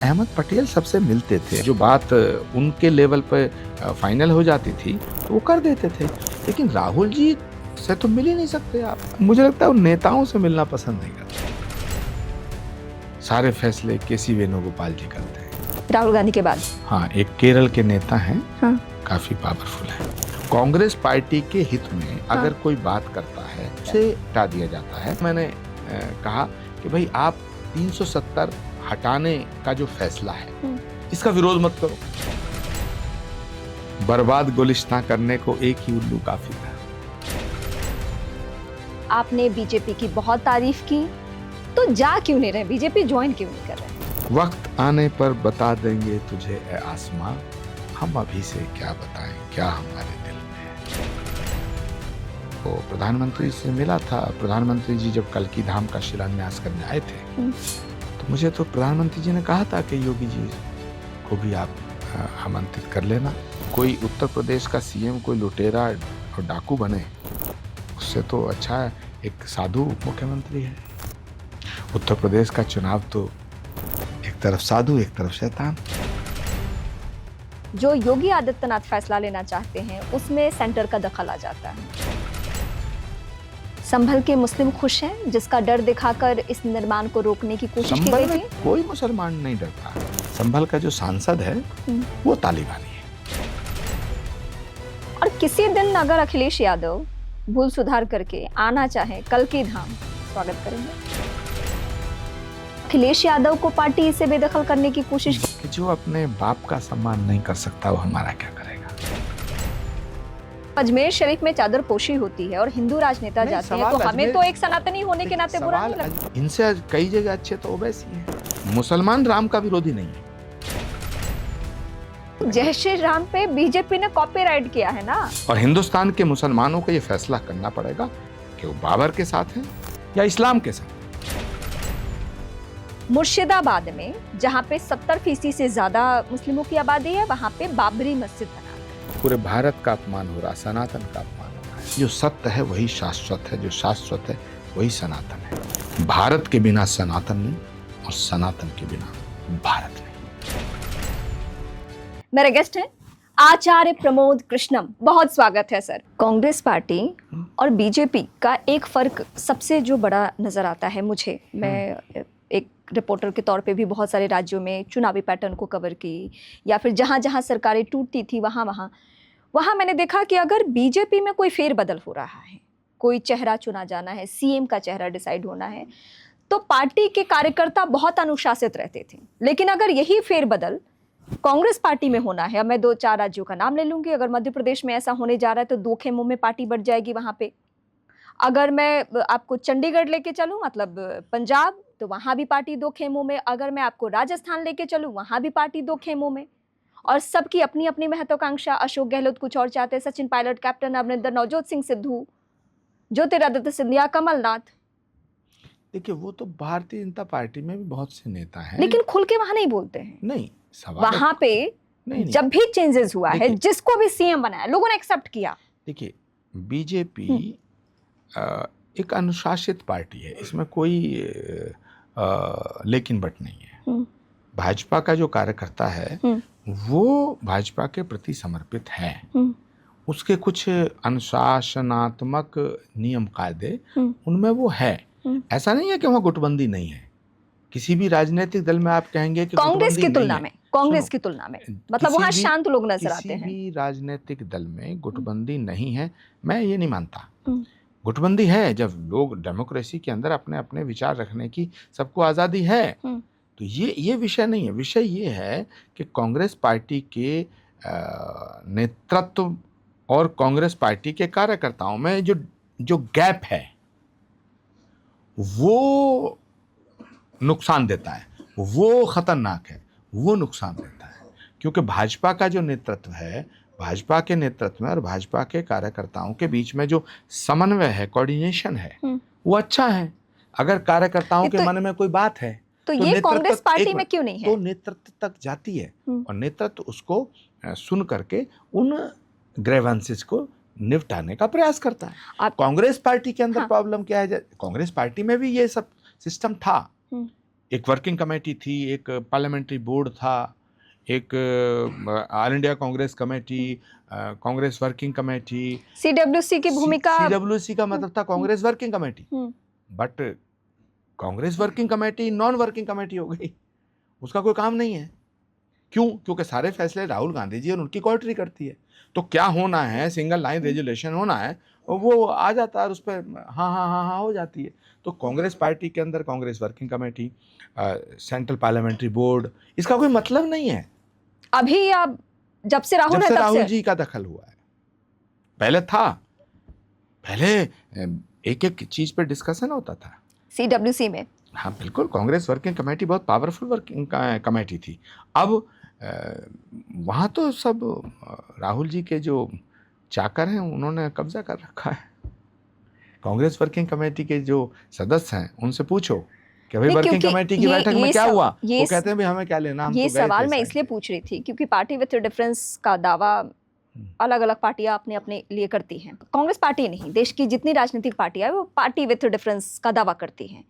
अहमद पटेल सबसे मिलते थे, जो बात उनके लेवल पे फाइनल हो जाती थी तो वो कर देते थे, लेकिन राहुल जी से तो मिल ही नहीं सकते आप। मुझे लगता है वो नेताओं से मिलना पसंद नहीं करते। सारे फैसले केसी वेणुगोपाल जी करते हैं। राहुल गांधी के बाद हाँ, एक केरल के नेता हैं, हाँ। काफी पावरफुल है। कांग्रेस पार्टी के हित में अगर कोई बात करता है उसे हटा दिया जाता है। मैंने कहा कि भाई आप 370 हटाने का जो फैसला है इसका विरोध मत करो। बर्बाद गुलिस्तान करने को एक ही उल्लू काफी था। आपने बीजेपी की बहुत तारीफ की, तो जा क्यों नहीं रहे? बीजेपी ज्वाइन क्यों नहीं कर रहे? वक्त आने पर बता देंगे तुझे ए आसमां, हम अभी से क्या बताएं क्या हमारे दिल में है। तो प्रधानमंत्री से मिला था। प्रधानमंत्री जी जब कल्की धाम का शिलान्यास करने आए थे तो मुझे तो प्रधानमंत्री जी ने कहा था कि योगी जी को भी आप आमंत्रित कर लेना। कोई उत्तर प्रदेश का सीएम कोई लुटेरा और डाकू बने, उससे तो अच्छा एक साधु मुख्यमंत्री है। उत्तर प्रदेश का चुनाव तो एक तरफ साधु एक तरफ शैतान। जो योगी आदित्यनाथ फैसला लेना चाहते हैं उसमें सेंटर का दखल आ जाता है। संभल के मुस्लिम खुश हैं, जिसका डर दिखाकर इस निर्माण को रोकने की कोशिश की गई थी। कोई मुसलमान नहीं डरता। संभल का जो सांसद है वो तालिबानी है। और किसी दिन अगर अखिलेश यादव भूल सुधार करके आना चाहे कल्की धाम, स्वागत करेंगे। अखिलेश यादव को पार्टी से बेदखल करने की कोशिश कि जो अपने बाप का सम्मान नहीं कर सकता वो हमारा क्या करेगा। अजमेर शरीफ में चादर पोशी होती है और हिंदू राजनेता जाते हैं, तो हमें तो एक सनातनी होने के नाते बुरा नहीं लगता। इनसे कई जगह अच्छे तो ओवैसी हैं। मुसलमान राम का विरोधी नहीं है। जय श्री राम पे बीजेपी ने कॉपीराइट किया है ना। और हिंदुस्तान के मुसलमानों को ये फैसला करना पड़ेगा कि वो बाबर के साथ हैं या इस्लाम के साथ। मुर्शिदाबाद में जहाँ पे 70% से ज्यादा मुस्लिमों की आबादी है, वहाँ पे बाबरी मस्जिद बना। पूरे भारत का अपमान हो रहा, सनातन का अपमान हो रहा है। जो सत्य है वही शाश्वत है, जो शाश्वत है वही सनातन है। भारत के बिना सनातन नहीं और सनातन के बिना भारत नहीं। मेरे गेस्ट हैं आचार्य प्रमोद कृष्णम, बहुत स्वागत है सर। कांग्रेस पार्टी और बीजेपी का एक फर्क सबसे जो बड़ा नजर आता है मुझे, मैं एक रिपोर्टर के तौर पे भी बहुत सारे राज्यों में चुनावी पैटर्न को कवर की, या फिर जहाँ जहाँ सरकारें टूटती थी वहाँ मैंने देखा कि अगर बीजेपी में कोई फेरबदल हो रहा है, कोई चेहरा चुना जाना है, सीएम का चेहरा डिसाइड होना है, तो पार्टी के कार्यकर्ता बहुत अनुशासित रहते थे। लेकिन अगर यही फेरबदल कांग्रेस पार्टी में होना है, अब मैं 2-4 राज्यों का नाम ले लूंगी, अगर मध्य प्रदेश में ऐसा होने जा रहा है तो 2 खेमों में पार्टी बढ़ जाएगी वहां पे। अगर मैं आपको चंडीगढ़ लेके चलूं, मतलब पंजाब, तो वहां भी पार्टी 2 खेमों में। अगर मैं आपको राजस्थान लेके चलूं, वहां भी पार्टी 2 खेमों में। और सबकी अपनी अपनी महत्वाकांक्षा। अशोक गहलोत कुछ और चाहते हैं, सचिन पायलट कैप्टन अमरिंदर, नवजोत सिंह सिद्धू, ज्योतिरादित्य सिंधिया, कमलनाथ। देखिए, वो तो भारतीय जनता पार्टी में भी बहुत से नेता हैं, लेकिन खुल के वहां नहीं बोलते हैं। नहीं, सवाल वहां पे नहीं। जब भी चेंजेस हुआ है, जिसको भी सीएम बनाया, लोगों ने एक्सेप्ट किया। देखिए, बीजेपी एक अनुशासित पार्टी है, इसमें कोई लेकिन बट नहीं है। भाजपा का जो कार्यकर्ता है वो भाजपा के प्रति समर्पित है। उसके कुछ अनुशासनात्मक नियम कायदे उनमें वो है। ऐसा नहीं है कि वहाँ गुटबंदी नहीं है। किसी भी राजनीतिक दल में आप कहेंगे कि कांग्रेस की तुलना में मतलब वहाँ शांत लोग नजर आते हैं। किसी भी राजनीतिक दल में गुटबंदी नहीं है, मैं ये नहीं मानता। गुटबंदी है जब लोग डेमोक्रेसी के अंदर अपने अपने विचार रखने की सबको आज़ादी है। तो ये विषय नहीं है। विषय ये है कि कांग्रेस पार्टी के नेतृत्व और कांग्रेस पार्टी के कार्यकर्ताओं में जो गैप है वो नुकसान देता है, वो खतरनाक है, वो नुकसान देता है। क्योंकि भाजपा का जो नेतृत्व है, भाजपा के नेतृत्व में और भाजपा के कार्यकर्ताओं के बीच में जो समन्वय है, कोऑर्डिनेशन है, वो अच्छा है। अगर कार्यकर्ताओं के मन में कोई बात है तो ये कांग्रेस पार्टी में क्यों नहीं है? तो नेतृत्व तक जाती है और नेतृत्व उसको सुन करके उन ग्रेवेंसेस को निपटाने का प्रयास करता है। कांग्रेस पार्टी के अंदर प्रॉब्लम क्या है? कांग्रेस पार्टी में भी ये सब सिस्टम था एक वर्किंग कमेटी थी, एक पार्लियामेंट्री बोर्ड था, एक all India Congress committee, Congress working committee. CWC की भूमिका सीडब्ल्यूसी का मतलब था Congress working committee, but Congress working committee non working committee हो गई, उसका कोई काम नहीं है। क्यों? क्योंकि सारे फैसले राहुल गांधी जी और उनकी कोर्टरी करती है। तो क्या होना है, सिंगल लाइन रेजुलेशन होना है, वो आ जाता है और उस पर हाँ हाँ हाँ हाँ हो जाती है। तो कांग्रेस पार्टी के अंदर Congress working committee, central parliamentary board, इसका कोई मतलब नहीं है। अभी आप जब से राहुल जब है से तब राहुल से जी का दखल हुआ है, पहले था, पहले एक एक चीज पे डिस्कशन होता था सीडब्ल्यूसी में। हाँ बिल्कुल, कांग्रेस वर्किंग कमेटी बहुत पावरफुल वर्किंग कमेटी थी। अब वहाँ तो सब राहुल जी के जो चाकर हैं उन्होंने कब्जा कर रखा है। कांग्रेस वर्किंग कमेटी के जो सदस्य हैं उनसे पूछो कि भाई नहीं, वर्किंग क्योंकि कमेटी की बैठक में क्या हुआ, ये वो कहते हैं भाई हमें क्या लेना, हम ये तो गए सवाल थे मैं साइड इसलिए पे। पूछ रही थी क्योंकि पार्टी विथ डिफरेंस का दावा अलग अलग पार्टियां अपने अपने लिए करती हैं। कांग्रेस पार्टी नहीं, देश की जितनी राजनीतिक पार्टियां हैं वो पार्टी विथ डिफरेंस का दावा करती हैं।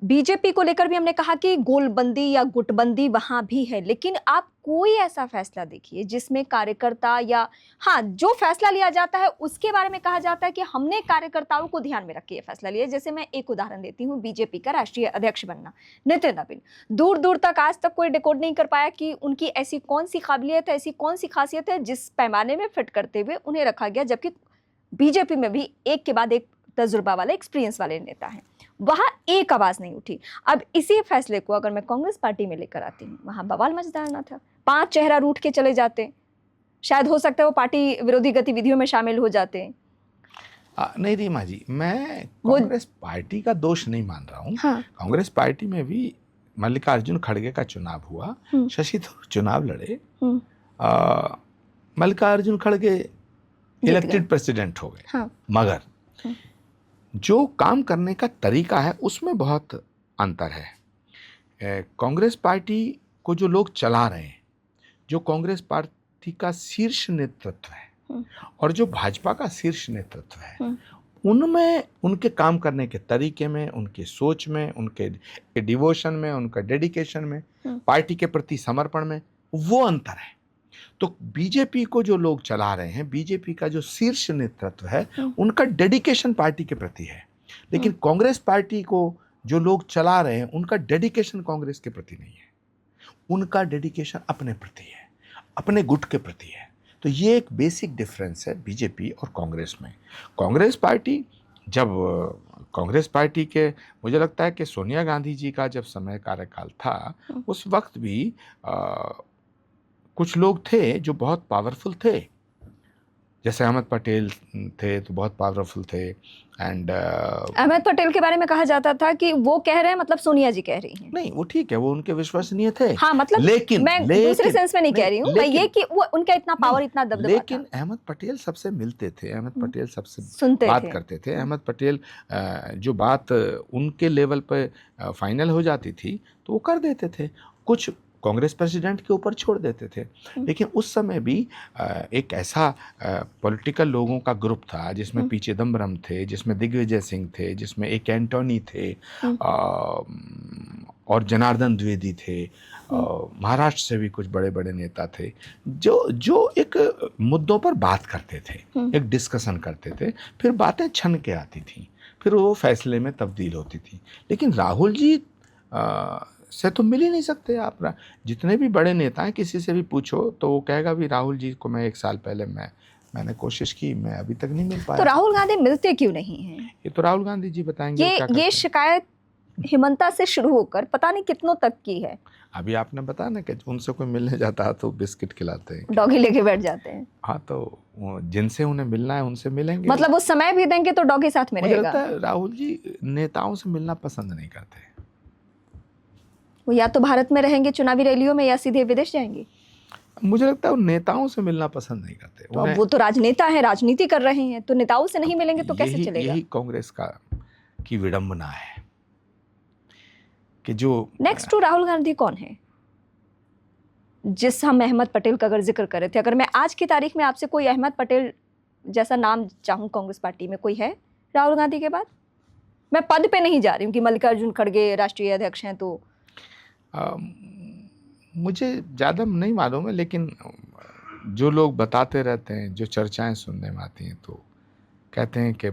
बीजेपी को लेकर भी हमने कहा कि गोलबंदी या गुटबंदी वहां भी है, लेकिन आप कोई ऐसा फैसला देखिए जिसमें कार्यकर्ता या हाँ जो फैसला लिया जाता है उसके बारे में कहा जाता है कि हमने कार्यकर्ताओं को ध्यान में रख के ये फैसला लिया। जैसे मैं एक उदाहरण देती हूँ, बीजेपी का राष्ट्रीय अध्यक्ष बनना, नितिन नवीन, दूर दूर तक आज तक कोई डिकोड नहीं कर पाया कि उनकी ऐसी कौन सी काबिलियत है, ऐसी कौन सी खासियत है जिस पैमाने में फिट करते हुए उन्हें रखा गया, जबकि बीजेपी में भी एक के बाद एक तजुर्बा वाले, एक्सपीरियंस वाले नेता हैं, वहां एक आवाज नहीं उठी। अब इसी फैसले को अगर मैं कांग्रेस पार्टी में लेकर आती हूँ, वहां बवाल मच डालना था, 5 चेहरा रूठ के चले जाते, शायद हो सकता है वो पार्टी विरोधी गतिविधियों में शामिल हो जाते। नहीं रीमा जी, मैं कांग्रेस पार्टी का दोष नहीं मान रहा हूँ। हाँ। कांग्रेस पार्टी में भी मल्लिकार्जुन खड़गे का चुनाव हुआ, शशि थरूर चुनाव लड़े, मल्लिकार्जुन खड़गे इलेक्टेड प्रेसिडेंट हो गए। हाँ। मगर जो काम करने का तरीका है उसमें बहुत अंतर है। कांग्रेस पार्टी को जो लोग चला रहे हैं, जो कांग्रेस पार्टी का शीर्ष नेतृत्व है और जो भाजपा का शीर्ष नेतृत्व है, उनमें, उनके काम करने के तरीके में, उनके सोच में, उनके डिवोशन में, उनका डेडिकेशन में, पार्टी के प्रति समर्पण में, वो अंतर है। तो बीजेपी को जो लोग चला रहे हैं, बीजेपी का जो शीर्ष नेतृत्व है, उनका डेडिकेशन पार्टी के प्रति है, लेकिन कांग्रेस पार्टी को जो लोग चला रहे हैं उनका डेडिकेशन कांग्रेस के प्रति नहीं है, उनका डेडिकेशन अपने प्रति है, अपने गुट के प्रति है। तो ये एक बेसिक डिफरेंस है बीजेपी और कांग्रेस में। कांग्रेस पार्टी, जब कांग्रेस पार्टी के, मुझे लगता है कि सोनिया गांधी जी का जब समय कार्यकाल था, उस वक्त भी कुछ लोग थे जो बहुत पावरफुल थे, जैसे अहमद पटेल थे तो बहुत पावरफुल थे। एंड अहमद पटेल के बारे में कहा जाता था कि वो कह रहे हैं मतलब सोनिया जी कह रही हैं। नहीं, वो ठीक है, वो उनके विश्वसनीय थे। हाँ, मतलब लेकिन मैं दूसरे सेंस में नहीं कह रही हूँ, मैं ये कि वो उनका इतना पावर, इतना दबदबा था। लेकिन अहमद पटेल सबसे मिलते थे, अहमद पटेल सबसे बात करते थे। अहमद पटेल जो बात उनके लेवल पे फाइनल हो जाती थी तो वो कर देते थे, कुछ कांग्रेस प्रेसिडेंट के ऊपर छोड़ देते थे। लेकिन उस समय भी एक ऐसा पॉलिटिकल लोगों का ग्रुप था जिसमें पी चिदम्बरम थे, जिसमें दिग्विजय सिंह थे, जिसमें एक एंटोनी थे, और जनार्दन द्विवेदी थे, महाराष्ट्र से भी कुछ बड़े बड़े नेता थे जो एक मुद्दों पर बात करते थे, एक डिस्कशन करते थे, फिर बातें छन के आती थी, फिर वो फैसले में तब्दील होती थी। लेकिन राहुल जी से तो मिल ही नहीं सकते आप। जितने भी बड़े नेता हैं, किसी से भी पूछो तो वो कहेगा भी राहुल जी को मैं 1 साल पहले मैंने कोशिश की, मैं अभी तक नहीं मिल पाया। तो राहुल गांधी मिलते क्यों नहीं हैं? ये तो राहुल गांधी जी बताएंगे। ये शिकायत हिमंता से शुरू होकर पता नहीं कितनों तक की है। अभी आपने बताया ना कि उनसे कोई मिलने जाता है तो बिस्किट खिलाते हैं, डॉगी लेके बैठ जाते हैं। हाँ, तो जिनसे उन्हें मिलना है उनसे मिलेंगे। मतलब वो समय भी देंगे तो डॉगी साथ में रहेगा। मुझे लगता है राहुल जी नेताओं से मिलना पसंद नहीं करते। वो या तो भारत में रहेंगे चुनावी रैलियों में या सीधे विदेश जाएंगे। मुझे लगता है वो नेताओं से मिलना पसंद नहीं करते। तो अब वो तो राजनेता है, राजनीति कर रहे हैं, तो नेताओं से नहीं मिलेंगे तो कैसे चलेगा? यही कांग्रेस की विडंबना है कि जो नेक्स्ट टू राहुल गांधी कौन है, जिस हम अहमद पटेल का अगर जिक्र कर रहे थे, अगर मैं आज की तारीख में आपसे कोई अहमद पटेल जैसा नाम चाहूँ कांग्रेस पार्टी में, कोई है राहुल गांधी के बाद? मैं पद पे नहीं जा रही हूँ कि मल्लिकार्जुन खड़गे राष्ट्रीय अध्यक्ष हैं तो मुझे ज़्यादा नहीं मालूम है, लेकिन जो लोग बताते रहते हैं, जो चर्चाएं सुनने में आती हैं, तो कहते हैं कि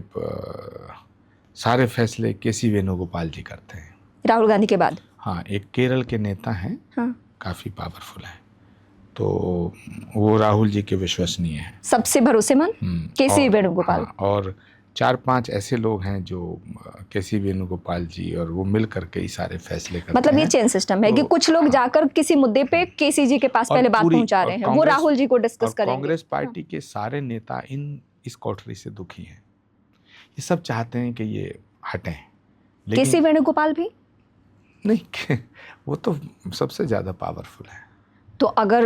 सारे फैसले केसी वेणुगोपाल जी करते हैं राहुल गांधी के बाद। हाँ, एक केरल के नेता हैं, हाँ, काफ़ी पावरफुल हैं, तो वो राहुल जी के विश्वसनीय हैं, सबसे भरोसेमंद केसी और- वेणुगोपाल। हाँ, और 4-5 ऐसे लोग हैं जो केसी वेणुगोपाल जी और वो मिल करके ही सारे फैसले करते मतलब ये हैं। चेन सिस्टम है कि तो- कुछ लोग हाँ। जाकर किसी मुद्दे पे केसी जी के पास और पहले बात पूरी- पहुंचा और रहे हैं, वो कांग्रेस- राहुल जी को डिस्कस और करेंगे। कांग्रेस पार्टी के सारे नेता इस कोठरी से दुखी हैं, ये सब चाहते हैं कि ये हटें, केसी वेणुगोपाल भी नहीं वो तो सबसे ज्यादा पावरफुल है। तो अगर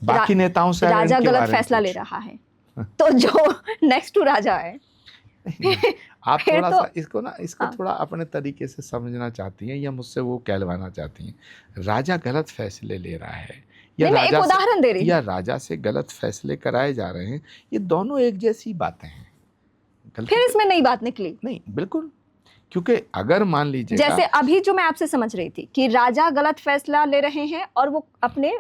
बाकी नेताओं से अगर राजा इनके गलत बारे में फैसला ले पूछो- रहा है तो जो नेक्स्ट टू राजा है नहीं, आप फिर थोड़ा तो- सा इसको हाँ। थोड़ा अपने तरीके से समझना चाहती हैं या मुझसे वो कहलवाना चाहती हैं। राजा गलत फैसले ले रहा है या नहीं, मैं एक राजा से- उदाहरण दे रही या राजा से गलत फैसले कराए जा रहे हैं, ये दोनों एक जैसी बातें हैं। गलती फिर इसमें नई बात निकली। नहीं, बिल्कुल, क्योंकि अगर मान लीजिएगा जैसे अभी जो मैं आपसे समझ रही थी कि राजा गलत फैसला ले रहे हैं और वो अपने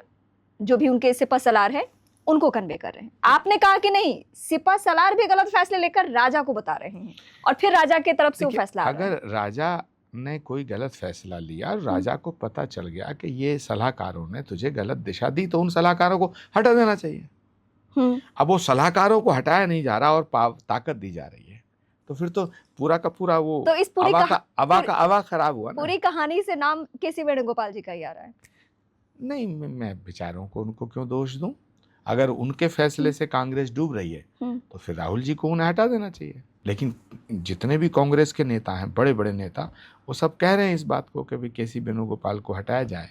जो भी उनके सिपा सलार है उनको कन्वे कर रहे हैं, आपने कहा कि नहीं, सिपा सलार भी गलत फैसले लेकर राजा को बता रहे हैं और फिर राजा की तरफ से वो देखिए, फैसला आ रहा है। अगर राजा ने कोई गलत फैसला लिया और राजा को पता चल गया कि ये सलाहकारों ने तुझे गलत दिशा दी, तो उन सलाहकारों को हटा देना चाहिए। अब वो सलाहकारों को हटाया नहीं जा रहा और ताकत दी जा रही है, तो फिर तो पूरा का पूरा वो तो इस पूरी अवा खराब हुआ ना। पूरी कहानी से नाम केसी वेणुगोपाल जी का ही आ रहा है। नहीं, मैं विचारों को उनको क्यों दोष दूं? अगर उनके फैसले से कांग्रेस डूब रही है तो फिर राहुल जी को उन्हें हटा देना चाहिए। लेकिन जितने भी कांग्रेस के नेता हैं, बड़े बड़े नेता, वो सब कह रहे हैं इस बात को कि भाई केसी वेणुगोपाल को हटाया जाए,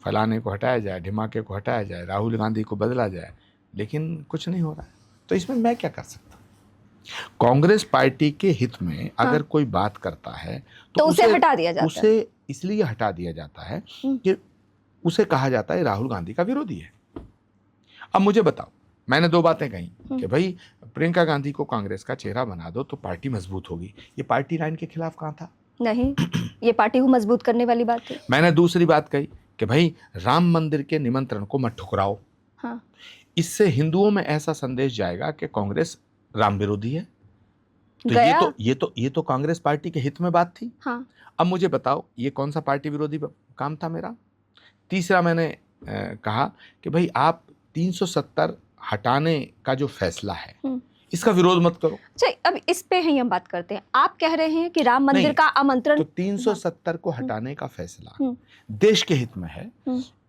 फलाने को हटाया जाए, ढिमाके को हटाया जाए, राहुल गांधी को बदला जाए, लेकिन कुछ नहीं हो रहा है। तो इसमें मैं क्या कर सकता हूँ? कांग्रेस पार्टी के हित में अगर कोई बात करता है तो उसे हटा दिया जाता है। उसे इसलिए हटा दिया जाता है कि उसे कहा जाता है राहुल गांधी का विरोधी है। अब मुझे बताओ, मैंने 2 बातें कही कि भाई प्रियंका गांधी को कांग्रेस का चेहरा बना दो तो पार्टी मजबूत होगी। ये पार्टी लाइन के खिलाफ कहाँ था? नहीं, ये पार्टी को मजबूत करने वाली बात है। मैंने दूसरी बात कही कि भाई राम मंदिर के निमंत्रण को मत ठुकराओ। हाँ। इससे हिंदुओं में ऐसा संदेश जाएगा कि कांग्रेस राम विरोधी है। तो गया? ये तो कांग्रेस पार्टी के हित में बात थी। हाँ। अब मुझे बताओ, ये कौन सा पार्टी विरोधी काम था मेरा? तीसरा मैंने कहा कि भाई आप 370 हटाने का जो फैसला है इसका विरोध मत करो। चलिए, अब इस पे ही हम बात करते हैं। आप कह रहे हैं कि राम मंदिर का आमंत्रण, तो 370 को हटाने का फैसला देश के हित में है,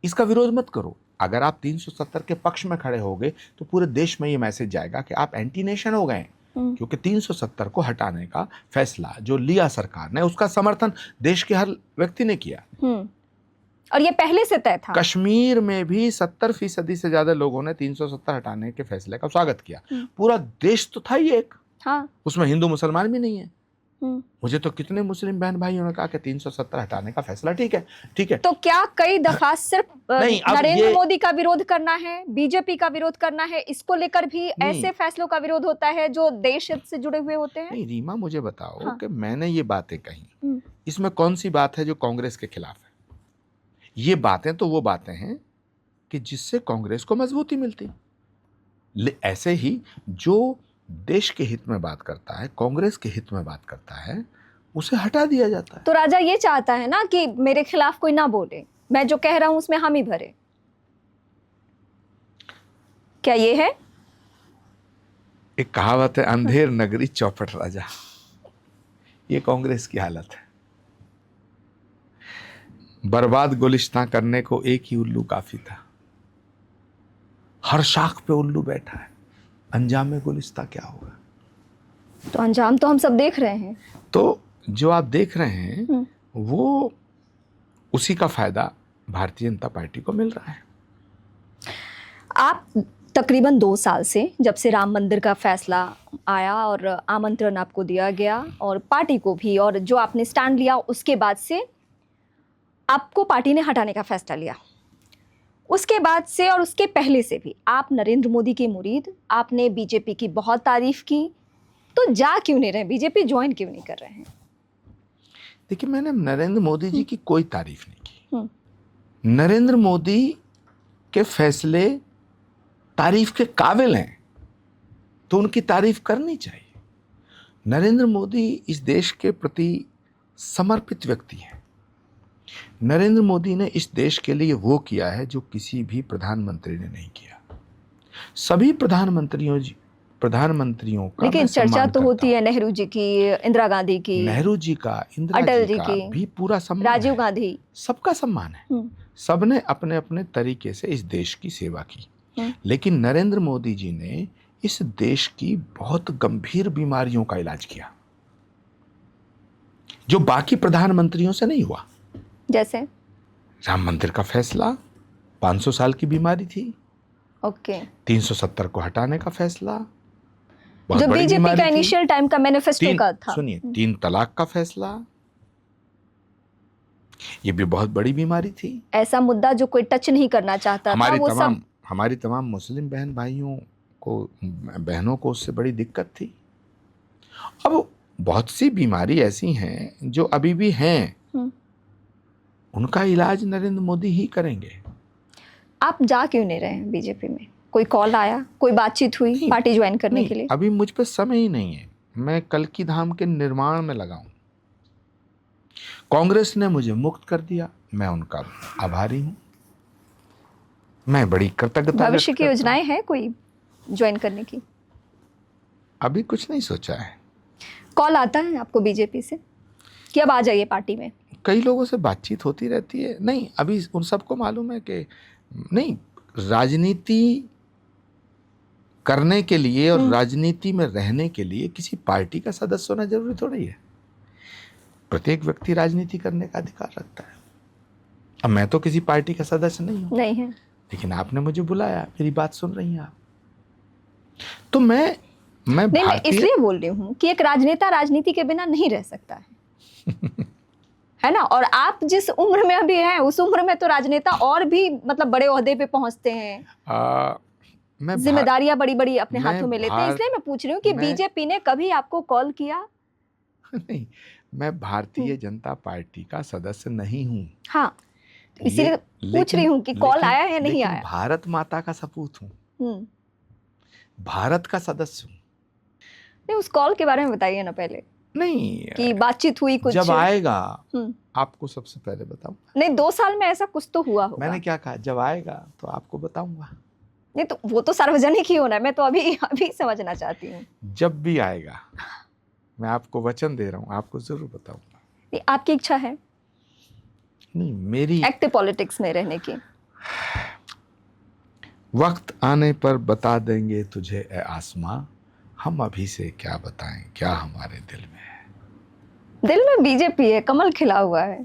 इसका विरोध मत करो। अगर आप 370 के पक्ष में खड़े होगे तो पूरे देश में ये मैसेज जाएगा कि आप एंटी नेशन हो गए, क्योंकि 370 को हटाने का फैसला जो लिया सरकार ने, उसका समर्थन देश के हर व्यक्ति ने किया और ये पहले से तय था। कश्मीर में भी 70% से ज्यादा लोगों ने 370 हटाने के फैसले का स्वागत किया। पूरा देश तो था ही एक। हाँ। उसमें हिंदू मुसलमान भी नहीं है। मुझे तो कितने मुस्लिम बहन भाइयों ने कहा कि 370 हटाने का फैसला ठीक है। तो क्या कई दफा सिर्फ नहीं, नरेंद्र मोदी का विरोध करना है, बीजेपी का विरोध करना है, इसको लेकर भी ऐसे फैसलों का विरोध होता है जो देश हित से जुड़े हुए होते हैं? नहीं रीमा, मुझे बताओ हाँ। कि मैंने ये बातें कही, इसमें कौन सी बात है जो कांग्रेस के खिलाफ है? ये बातें तो वो बातें हैं कि जिससे कांग्रेस को मजबूती मिलती। ऐसे ही जो देश के हित में बात करता है, कांग्रेस के हित में बात करता है, उसे हटा दिया जाता है। तो राजा ये चाहता है ना कि मेरे खिलाफ कोई ना बोले, मैं जो कह रहा हूं उसमें हामी भरे। क्या ये है? एक कहावत है, अंधेर नगरी चौपट राजा। ये कांग्रेस की हालत है। बर्बाद गुलिस्तां करने को एक ही उल्लू काफी था। हर शाख पे उल्लू बैठा है, अंजाम में गुलिस्तां क्या होगा? तो अंजाम तो हम सब देख रहे हैं। तो जो आप देख रहे हैं वो उसी का फायदा भारतीय जनता पार्टी को मिल रहा है। आप तकरीबन 2 साल से, जब से राम मंदिर का फैसला आया और आमंत्रण आपको दिया गया और पार्टी को भी, और जो आपने स्टैंड लिया, उसके बाद से आपको पार्टी ने हटाने का फैसला लिया। उसके बाद से और उसके पहले से भी आप नरेंद्र मोदी के मुरीद, आपने बीजेपी की बहुत तारीफ की, तो जा क्यों नहीं रहे? बीजेपी ज्वाइन क्यों नहीं कर रहे हैं? देखिए, मैंने नरेंद्र मोदी जी की कोई तारीफ नहीं की। हम्म। नरेंद्र मोदी के फैसले तारीफ के काबिल हैं तो उनकी तारीफ करनी चाहिए। नरेंद्र मोदी इस देश के प्रति समर्पित व्यक्ति हैं। नरेंद्र मोदी ने इस देश के लिए वो किया है जो किसी भी प्रधानमंत्री ने नहीं किया। सभी प्रधानमंत्रियों का लेकिन मैं चर्चा सम्मान तो करता होती हूं। है नेहरू जी की, इंदिरा गांधी की, नेहरू जी का, इंदिरा अटल जी जी का की, भी पूरा सम्मान राजीव है। गांधी, सबका सम्मान है। सबने अपने अपने तरीके से इस देश की सेवा की। लेकिन नरेंद्र मोदी जी ने इस देश की बहुत गंभीर बीमारियों का इलाज किया जो बाकी प्रधानमंत्रियों से नहीं हुआ। जैसे राम मंदिर का फैसला 500 साल की बीमारी थी। ओके। 370 को हटाने का फैसला बहुत जो बड़ी बीजेपी बीमारी का थी। इनिशियल टाइम का मैनिफेस्टो का था। सुनिए, 3 तलाक का फैसला, ये भी बहुत बड़ी बीमारी थी। ऐसा मुद्दा जो कोई टच नहीं करना चाहता था, वो सब हमारी तमाम मुस्लिम बहनों को उससे बड़ी दिक्कत थी। अब बहुत सी बीमारी ऐसी हैं जो अभी भी हैं, उनका इलाज नरेंद्र मोदी ही करेंगे। आप जा क्यों नहीं रहे हैं बीजेपी में? कोई कॉल आया, कोई बातचीत हुई पार्टी ज्वाइन करने के लिए? अभी मुझ पे समय ही नहीं है। मैं कल्की धाम के निर्माण में लगा हूं। कांग्रेस ने मुझे मुक्त कर दिया, मैं उनका आभारी हूं। मैं बड़ी कृतज्ञता। भविष्य की योजनाएं हैं कोई ज्वाइन करने की? अभी कुछ नहीं सोचा है। कॉल आता है आपको बीजेपी से कि अब आ जाइए पार्टी में? कई लोगों से बातचीत होती रहती है। नहीं, अभी उन सबको मालूम है कि नहीं, राजनीति करने के लिए और राजनीति में रहने के लिए किसी पार्टी का सदस्य होना जरूरी थोड़ी है। प्रत्येक व्यक्ति राजनीति करने का अधिकार रखता है। अब मैं तो किसी पार्टी का सदस्य नहीं हूं। नहीं है। लेकिन आपने मुझे बुलाया, मेरी बात सुन रही हैं आप, तो मैं इसलिए बोल रही हूँ कि एक राजनेता राजनीति के बिना नहीं रह सकता है है ना? और आप जिस उम्र में अभी हैं, उस उम्र में तो राजनेता और भी मतलब बड़े ओहदे पे पहुंचते हैं, जिम्मेदारियां बड़ी बड़ी अपने हाथों में लेते हैं। इसलिए मैं पूछ रही हूँ कि बीजेपी ने कभी आपको कॉल किया? नहीं, मैं भारतीय जनता पार्टी का सदस्य नहीं हूँ। हाँ, इसीलिए पूछ रही हूँ कि कॉल आया है नहीं आया। भारत माता का सपूत हूँ, भारत का सदस्य हूँ। नहीं, उस कॉल के बारे में बताइए ना पहले। नहीं कि बातचीत हुई कुछ? जब आएगा आपको सबसे पहले बताऊंगा। नहीं, 2 साल में ऐसा कुछ तो हुआ होगा। मैंने क्या कहा, जब आएगा तो आपको बताऊंगा। नहीं तो वो तो सार्वजनिक ही होना है। मैं तो अभी समझना चाहती हूँ। जब भी आएगा मैं आपको वचन दे रहा हूँ, आपको जरूर बताऊंगा। नहीं, आपकी इच्छा है? नहीं, मेरी एक्टिव पॉलिटिक्स में रहने की। वक्त आने पर बता देंगे तुझे ए आसमां, हम अभी से क्या बताएं क्या हमारे दिल में है। दिल में बीजेपी है, कमल खिला हुआ है।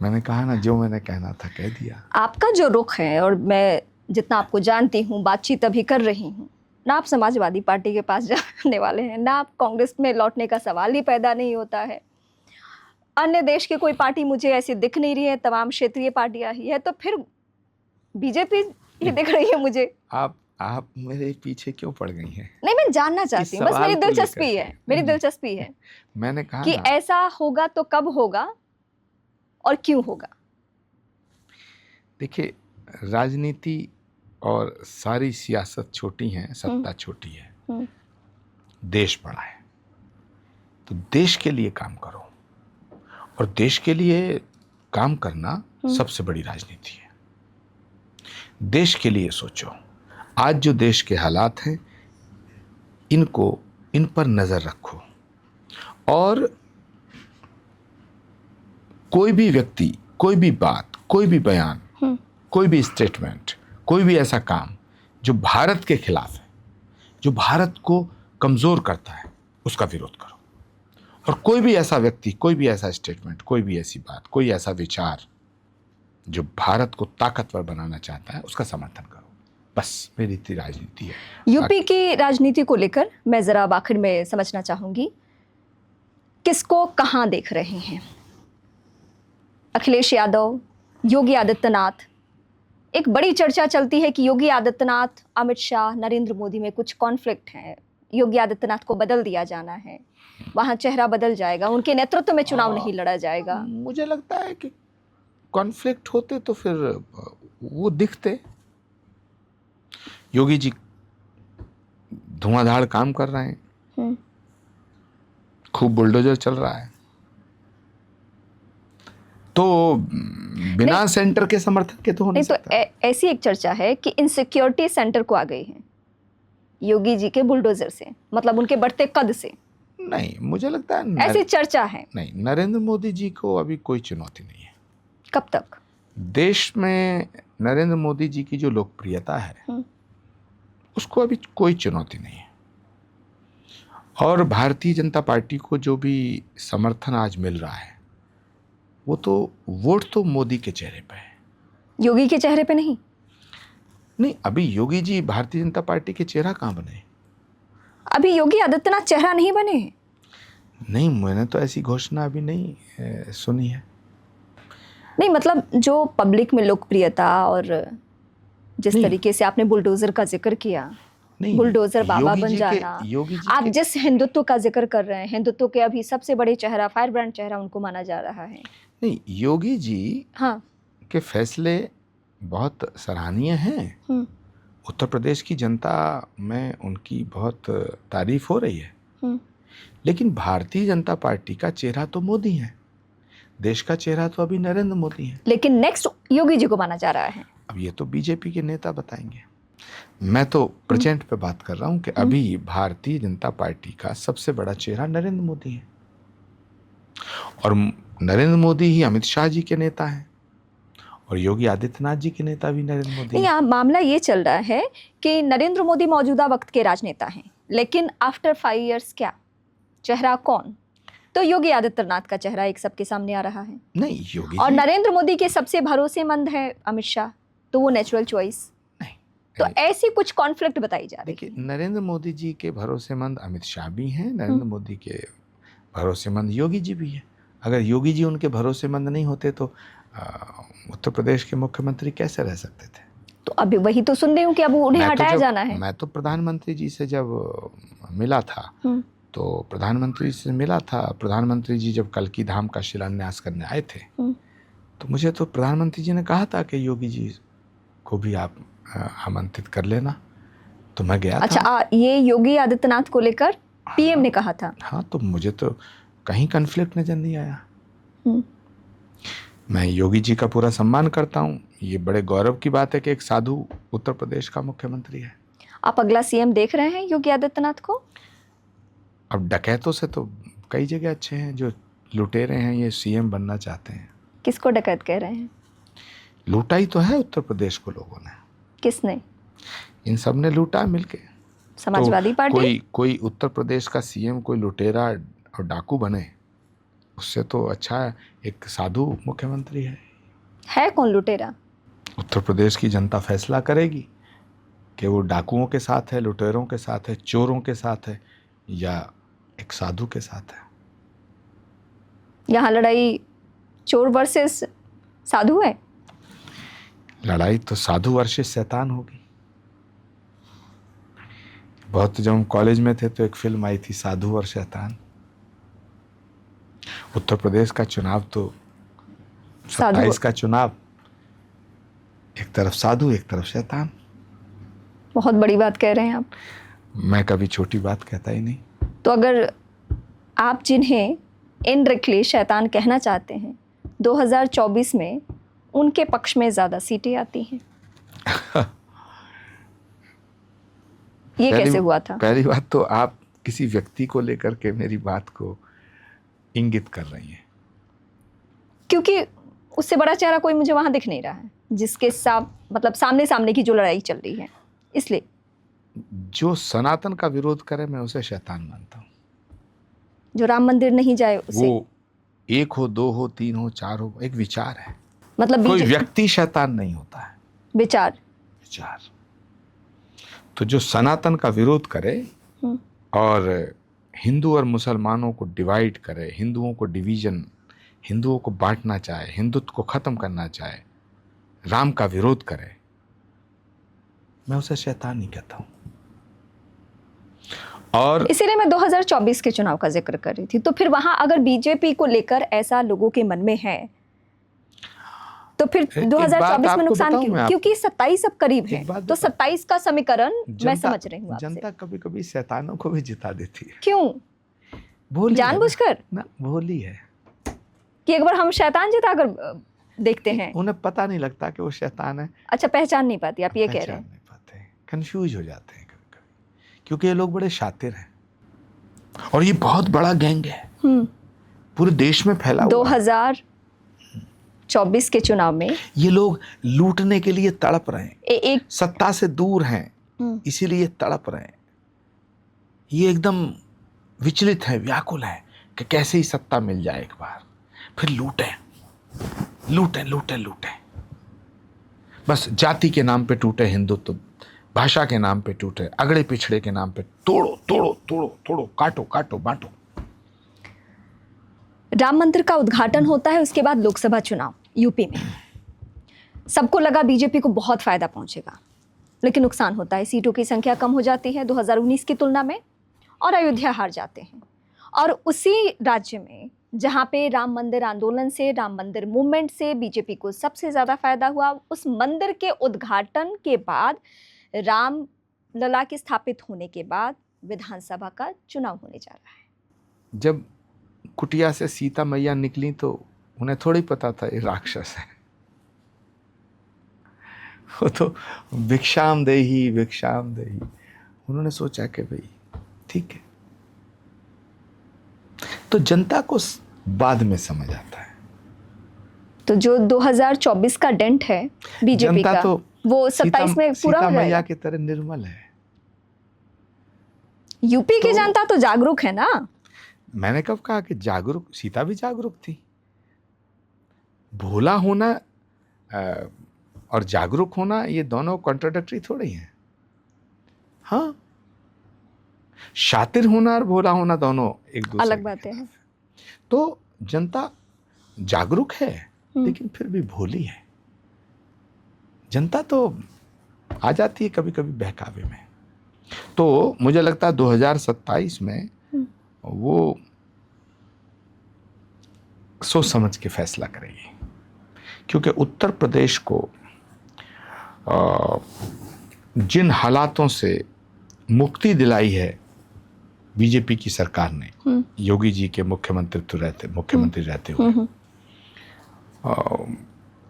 मैंने कहा ना, जो मैंने कहना था कह दिया। आपका जो रुख है, और मैं जितना आपको जानती हूँ, बातचीत अभी कर रही हूँ, ना आप समाजवादी पार्टी के पास जाने वाले हैं, ना आप कांग्रेस में लौटने का सवाल ही पैदा नहीं होता है। अन्य देश की कोई पार्टी मुझे ऐसी दिख नहीं रही है, तमाम क्षेत्रीय पार्टियां ही है, तो फिर बीजेपी ही दिख रही है मुझे। आप मेरे पीछे क्यों पड़ गई हैं? नहीं, मैं जानना चाहती हूँ, बस मेरी दिलचस्पी है। मैंने कहा कि ऐसा होगा तो कब होगा और क्यों होगा? देखिए, राजनीति और सारी सियासत छोटी है, सत्ता छोटी है, देश बड़ा है। तो देश के लिए काम करो, और देश के लिए काम करना सबसे बड़ी राजनीति है। देश के लिए सोचो। आज जो देश के हालात हैं, इन पर नजर रखो, और कोई भी व्यक्ति, कोई भी बात, कोई भी बयान, कोई भी स्टेटमेंट, कोई भी ऐसा काम जो भारत के खिलाफ है, जो भारत को कमजोर करता है, उसका विरोध करो। और कोई भी ऐसा व्यक्ति, कोई भी ऐसा स्टेटमेंट, कोई भी ऐसी बात, कोई ऐसा विचार जो भारत को ताकतवर बनाना चाहता है, उसका समर्थन करो। बस मेरी इतनी राजनीति है। यूपी की राजनीति को लेकर मैं जरा आखिर में समझना चाहूंगी, किसको कहां देख रहे हैं? अखिलेश यादव, योगी आदित्यनाथ। एक बड़ी चर्चा चलती है कि योगी आदित्यनाथ, अमित शाह, नरेंद्र मोदी में कुछ कॉन्फ्लिक्ट है, योगी आदित्यनाथ को बदल दिया जाना है, वहां चेहरा बदल जाएगा, उनके नेतृत्व में चुनाव नहीं लड़ा जाएगा। मुझे लगता है कि कॉन्फ्लिक्ट होते तो फिर वो दिखते। योगी जी धुआंधार काम कर रहे हैं, खूब बुलडोजर चल रहा है, तो बिना सेंटर के समर्थन के तो हो नहीं तो सकता। ऐसी एक चर्चा है कि इनसिक्योरिटी सेंटर को आ गई है योगी जी के बुलडोजर से, मतलब उनके बढ़ते कद से। नहीं, मुझे लगता है ऐसी चर्चा है। नहीं, नरेंद्र मोदी जी को अभी कोई चुनौती नहीं है। कब तक? देश में नरेंद्र मोदी जी की जो लोकप्रियता है उसको अभी कोई चुनौती नहीं है, और भारतीय जनता पार्टी को जो भी समर्थन आज मिल रहा है वो तो वोट तो मोदी के चेहरे पे है, योगी के चेहरे पे नहीं। नहीं, अभी योगी जी भारतीय जनता पार्टी के चेहरा कहाँ बने? अभी योगी आदित्यनाथ चेहरा नहीं बने हैं। नहीं, मैंने तो ऐसी घोषणा अभी नहीं सुनी है। नहीं, मतलब जो पब्लिक में लोकप्रियता और जिस नहीं। तरीके से आपने बुलडोजर का जिक्र किया, नहीं, बुलडोजर बाबा योगी बन जी के- जाना, योगी जी आप के- जिस हिंदुत्व का जिक्र कर रहे हैं, हिंदुत्व के अभी सबसे बड़े चेहरा, फायर ब्रांड चेहरा उनको माना जा रहा है। नहीं, योगी जी हाँ। के फैसले बहुत सराहनीय हैं। उत्तर प्रदेश की जनता में उनकी बहुत तारीफ हो रही है, लेकिन भारतीय जनता पार्टी का चेहरा तो मोदी है, देश का चेहरा तो अभी नरेंद्र मोदी है। लेकिन नेक्स्ट योगी जी को माना जा रहा है। अब ये तो बीजेपी के नेता बताएंगे, मैं तो प्रेजेंट पे बात कर रहा हूं कि अभी भारतीय जनता पार्टी का सबसे बड़ा चेहरा नरेंद्र मोदी है, और नरेंद्र मोदी ही अमित शाह जी के नेता हैं, और योगी आदित्यनाथ जी के नेता भी नरेंद्र मोदी नहीं, यहाँ मामला ये चल रहा है कि नरेंद्र मोदी मौजूदा वक्त के राजनेता हैं, लेकिन आफ्टर 5 इयर्स क्या चेहरा कौन? तो योगी आदित्यनाथ का चेहरा एक सबके सामने आ रहा है। नहीं, योगी और जी नरेंद्र मोदी के सबसे भरोसेमंद है अमित शाह, तो वो नेचुरल चॉइस। नहीं, तो ऐसी कुछ कॉन्फ्लिक्ट बताई जा रही देखिए, है। नरेंद्र मोदी जी के भरोसेमंद अमित शाह भी हैं, नरेंद्र मोदी के भरोसेमंद योगी जी भी हैं। अगर योगी जी उनके भरोसेमंद नहीं होते तो उत्तर प्रदेश के मुख्यमंत्री कैसे रह सकते थे? तो अभी वही तो सुन रही हूँ कि अब उन्हें हटाया जाना है। मैं तो प्रधानमंत्री जी से जब मिला था तो प्रधानमंत्री जी जब कल्की धाम का शिलान्यास करने आए थे तो मुझे तो प्रधानमंत्री जी ने कहा था कि योगी जी को भी आप आमंत्रित कर लेना, तो मैं गया था। अच्छा, ये योगी आदित्यनाथ को लेकर पीएम ने कहा था? हाँ, तो मुझे तो कहीं कन्फ्लिक्ट नजर नहीं आया। मैं योगी जी का पूरा सम्मान करता हूँ, ये बड़े गौरव की बात है कि एक साधु उत्तर प्रदेश का मुख्यमंत्री है। आप अगला सीएम देख रहे हैं योगी आदित्यनाथ को? अब डकैतों से तो कई जगह अच्छे हैं, जो लुटेरे हैं ये सीएम बनना चाहते हैं। किसको डकैत कह रहे हैं? लूटा ही तो है उत्तर प्रदेश को लोगों ने। किसने? इन सब ने लूटा मिलके। समाजवादी पार्टी? कोई उत्तर प्रदेश का सीएम कोई लुटेरा और डाकू बने, उससे तो अच्छा एक साधु मुख्यमंत्री है। कौन लुटेरा? उत्तर प्रदेश की जनता फैसला करेगी कि वो डाकुओं के साथ है, लुटेरों के साथ है, चोरों के साथ है, या एक साधु के साथ है। यहाँ लड़ाई चोर वर्सेस साधु है? लड़ाई तो साधु वर्सेस शैतान होगी। बहुत, जब हम कॉलेज में थे तो एक फिल्म आई थी साधु और शैतान। उत्तर प्रदेश का चुनाव तो 27 का चुनाव, एक तरफ साधु एक तरफ शैतान। बहुत बड़ी बात कह रहे हैं आप। मैं कभी छोटी बात कहता ही नहीं। तो अगर आप जिन्हें इनडायरेक्टली शैतान कहना चाहते हैं, 2024 में उनके पक्ष में ज़्यादा सीटें आती हैं, ये कैसे हुआ था? पहली बात तो आप किसी व्यक्ति को लेकर के मेरी बात को इंगित कर रही हैं, क्योंकि उससे बड़ा चेहरा कोई मुझे वहां दिख नहीं रहा है जिसके मतलब सामने सामने की जो लड़ाई चल रही है, इसलिए। जो सनातन का विरोध करे मैं उसे शैतान मानता हूँ। जो राम मंदिर नहीं जाए उसे? वो 1 हो, 2 हो, 3 हो, 4 हो, एक विचार है। मतलब कोई व्यक्ति शैतान नहीं होता है, विचार। तो जो सनातन का विरोध करे और हिंदू और मुसलमानों को डिवाइड करे, हिंदुओं को डिवीजन, हिंदुओं को बांटना चाहे, हिंदुत्व को खत्म करना चाहे, राम का विरोध करे, मैं उसे शैतान नहीं कहता हूं। और इसीलिए मैं 2024 के चुनाव का जिक्र कर रही थी। तो फिर वहां अगर बीजेपी को लेकर ऐसा लोगों के मन में है तो फिर एक बात 2024 में आपको नुकसान बताऊं क्यों? मैं क्योंकि 27 अब करीब है, एक बात तो 27 का समीकरण मैं समझ रही हूँ आपसे। जनता कभी कभी शैतानों को भी जिता देती है। क्यों? भोली है जानबूझकर ना, भोली है कि एक बार हम शैतान जिताकर देखते हैं। उन्हें पता नहीं लगता कि वो शैतान है, अच्छा, पहचान नहीं पाती, आप ये कह रहे पहचान हैं। नहीं पाते, कंफ्यूज हो जाते हैं कभी कभी, क्योंकि ये लोग बड़े शातिर हैं और ये बहुत बड़ा गैंग है, पूरे देश में फैला हुआ है। 2024 के चुनाव में ये लोग लूटने के लिए तड़प रहे हैं, एक सत्ता से दूर हैं, इसीलिए तड़प रहे हैं। ये एकदम विचलित है, व्याकुल है कि कैसे ही सत्ता मिल जाए एक बार, फिर लूटें लूटें लूटें लूटें। बस जाति के नाम पे टूटे हिंदुत्व, भाषा के नाम पे टूटे, अगड़े पिछड़े के नाम पे तोड़ो तोड़ो तोड़ो तोड़ो, काटो काटो बांटो। राम मंदिर का उद्घाटन होता है, उसके बाद लोकसभा चुनाव यूपी में। सबको लगा बीजेपी को बहुत फायदा पहुंचेगा, लेकिन नुकसान होता है। सीटों की संख्या कम हो जाती है 2019 की तुलना में और अयोध्या हार जाते हैं। और उसी राज्य में जहां पे राम मंदिर आंदोलन से, राम मंदिर मूवमेंट से बीजेपी को सबसे ज्यादा फायदा हुआ, उस मंदिर के उद्घाटन के बाद, राम लला के स्थापित होने के बाद विधानसभा का चुनाव होने जा रहा है। जब कुटिया से सीता मैया निकली तो उन्हें थोड़ी पता था ये राक्षस है। वो तो भिक्षाम देही भिक्षाम देही, उन्होंने सोचा कि भाई ठीक है। तो जनता को बाद में समझ आता है। तो जो 2024 का डेंट है बीजेपी का, तो वो 27 में पूरा हो मैया जाएगा। की तरह निर्मल है। यूपी की जनता तो जागरूक है ना। मैंने कब कहा कि जागरूक? सीता भी जागरूक थी। भोला होना और जागरूक होना ये दोनों कॉन्ट्राडिक्टरी थोड़ी हैं। हाँ, शातिर होना और भोला होना दोनों एक दूसरे अलग बातें हैं। तो जनता जागरूक है लेकिन फिर भी भोली है। जनता तो आ जाती है कभी कभी बहकावे में। तो मुझे लगता है 2027 में वो सोच समझ के फैसला करेगी, क्योंकि उत्तर प्रदेश को जिन हालातों से मुक्ति दिलाई है बीजेपी की सरकार ने, योगी जी के मुख्यमंत्री रहते हुए,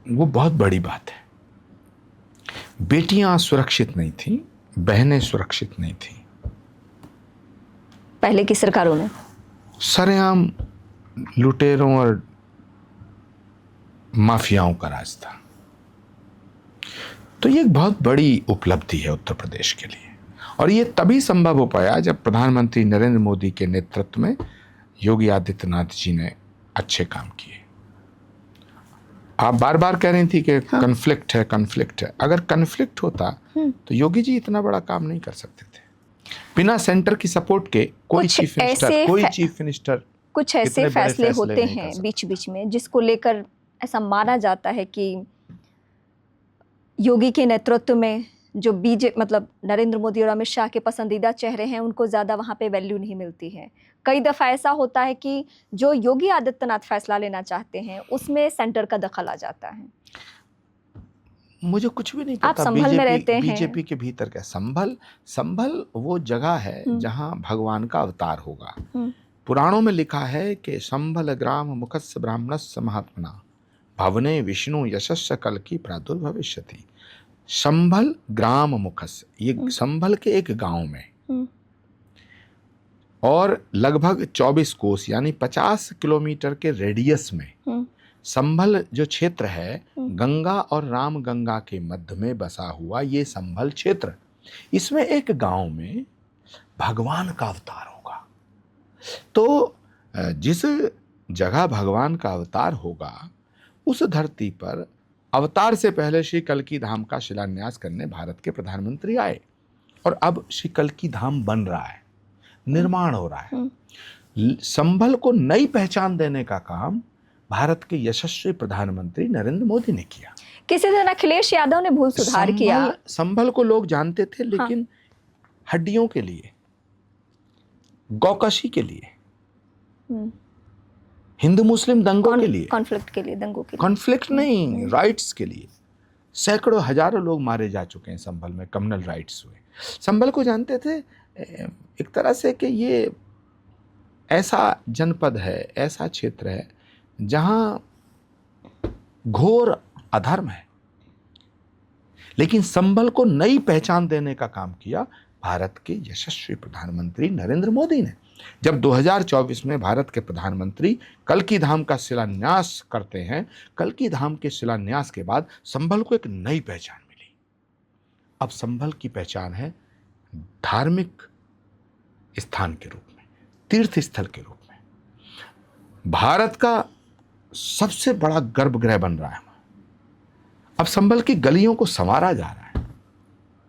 वो बहुत बड़ी बात है। बेटियां सुरक्षित नहीं थी, बहनें सुरक्षित नहीं थी। पहले की सरकारों में सरेआम लुटेरों और माफियाओं का राज था। तो ये एक बहुत बड़ी उपलब्धि है उत्तर प्रदेश के लिए, और ये तभी संभव हो पाया जब प्रधानमंत्री नरेंद्र मोदी के नेतृत्व में योगी आदित्यनाथ जी ने अच्छे काम किए। आप बार बार कह रही थी कि कन्फ्लिक्ट है, कन्फ्लिक्ट है। अगर कन्फ्लिक्ट होता तो योगी जी इतना बड़ा काम नहीं कर सकते थे। बिना सेंटर की सपोर्ट के कोई चीफ मिनिस्टर कुछ ऐसे फैसले होते हैं बीच बीच में जिसको लेकर ऐसा माना जाता है कि योगी के नेतृत्व में जो मतलब नरेंद्र मोदी और अमित शाह के पसंदीदा चेहरे हैं, उनको ज़्यादा वहाँ पे वैल्यू नहीं मिलती है। कई दफ़ा ऐसा होता है कि जो योगी आदित्यनाथ फैसला लेना चाहते हैं उसमें सेंटर का दखल आ जाता है। मुझे कुछ भी नहीं पता। आप संभल में रहते हैं। बीजेपी के भीतर क्या संभल वो जगह है जहाँ भगवान का अवतार होगा। पुराणों में लिखा है कि संभल ग्राम मुखस्य ब्राह्मणस्य महात्मना भवने विष्णु यशस्य कल की प्रादुर्भविष्यति। संभल ग्राम मुखस्य, ये संभल के एक गांव में और लगभग 24 कोस यानी 50 किलोमीटर के रेडियस में संभल जो क्षेत्र है, गंगा और राम गंगा के मध्य में बसा हुआ ये संभल क्षेत्र, इसमें एक गांव में भगवान का अवतार होगा। तो जिस जगह भगवान का अवतार होगा उस धरती पर अवतार से पहले श्री कल्की धाम का शिलान्यास करने भारत के प्रधानमंत्री आए, और अब श्री कल्की धाम बन रहा है, निर्माण हो रहा है। संभल को नई पहचान देने का काम भारत के यशस्वी प्रधानमंत्री नरेंद्र मोदी ने किया। किसी दिन अखिलेश यादव ने भूल सुधार किया। संभल को लोग जानते थे, लेकिन हड्डियों के लिए, गौकशी के लिए, हम्म, हिंदू मुस्लिम दंगों के लिए, कॉन्फ्लिक्ट के लिए, दंगों के लिए, कॉन्फ्लिक्ट नहीं, राइट्स के लिए। सैकड़ों हजारों लोग मारे जा चुके हैं संभल में, कम्युनल राइट्स हुए। संभल को जानते थे एक तरह से कि ये ऐसा जनपद है, ऐसा क्षेत्र है जहां घोर अधर्म है, लेकिन संभल को नई पहचान देने का काम किया भारत के यशस्वी प्रधानमंत्री नरेंद्र मोदी ने। जब 2024 में भारत के प्रधानमंत्री कल्की धाम का शिलान्यास करते हैं, कल्की धाम के शिलान्यास के बाद संभल को एक नई पहचान मिली। अब संभल की पहचान है धार्मिक स्थान के रूप में, तीर्थ स्थल के रूप में, भारत का सबसे बड़ा गर्भगृह बन रहा है। अब संभल की गलियों को संवारा जा रहा है।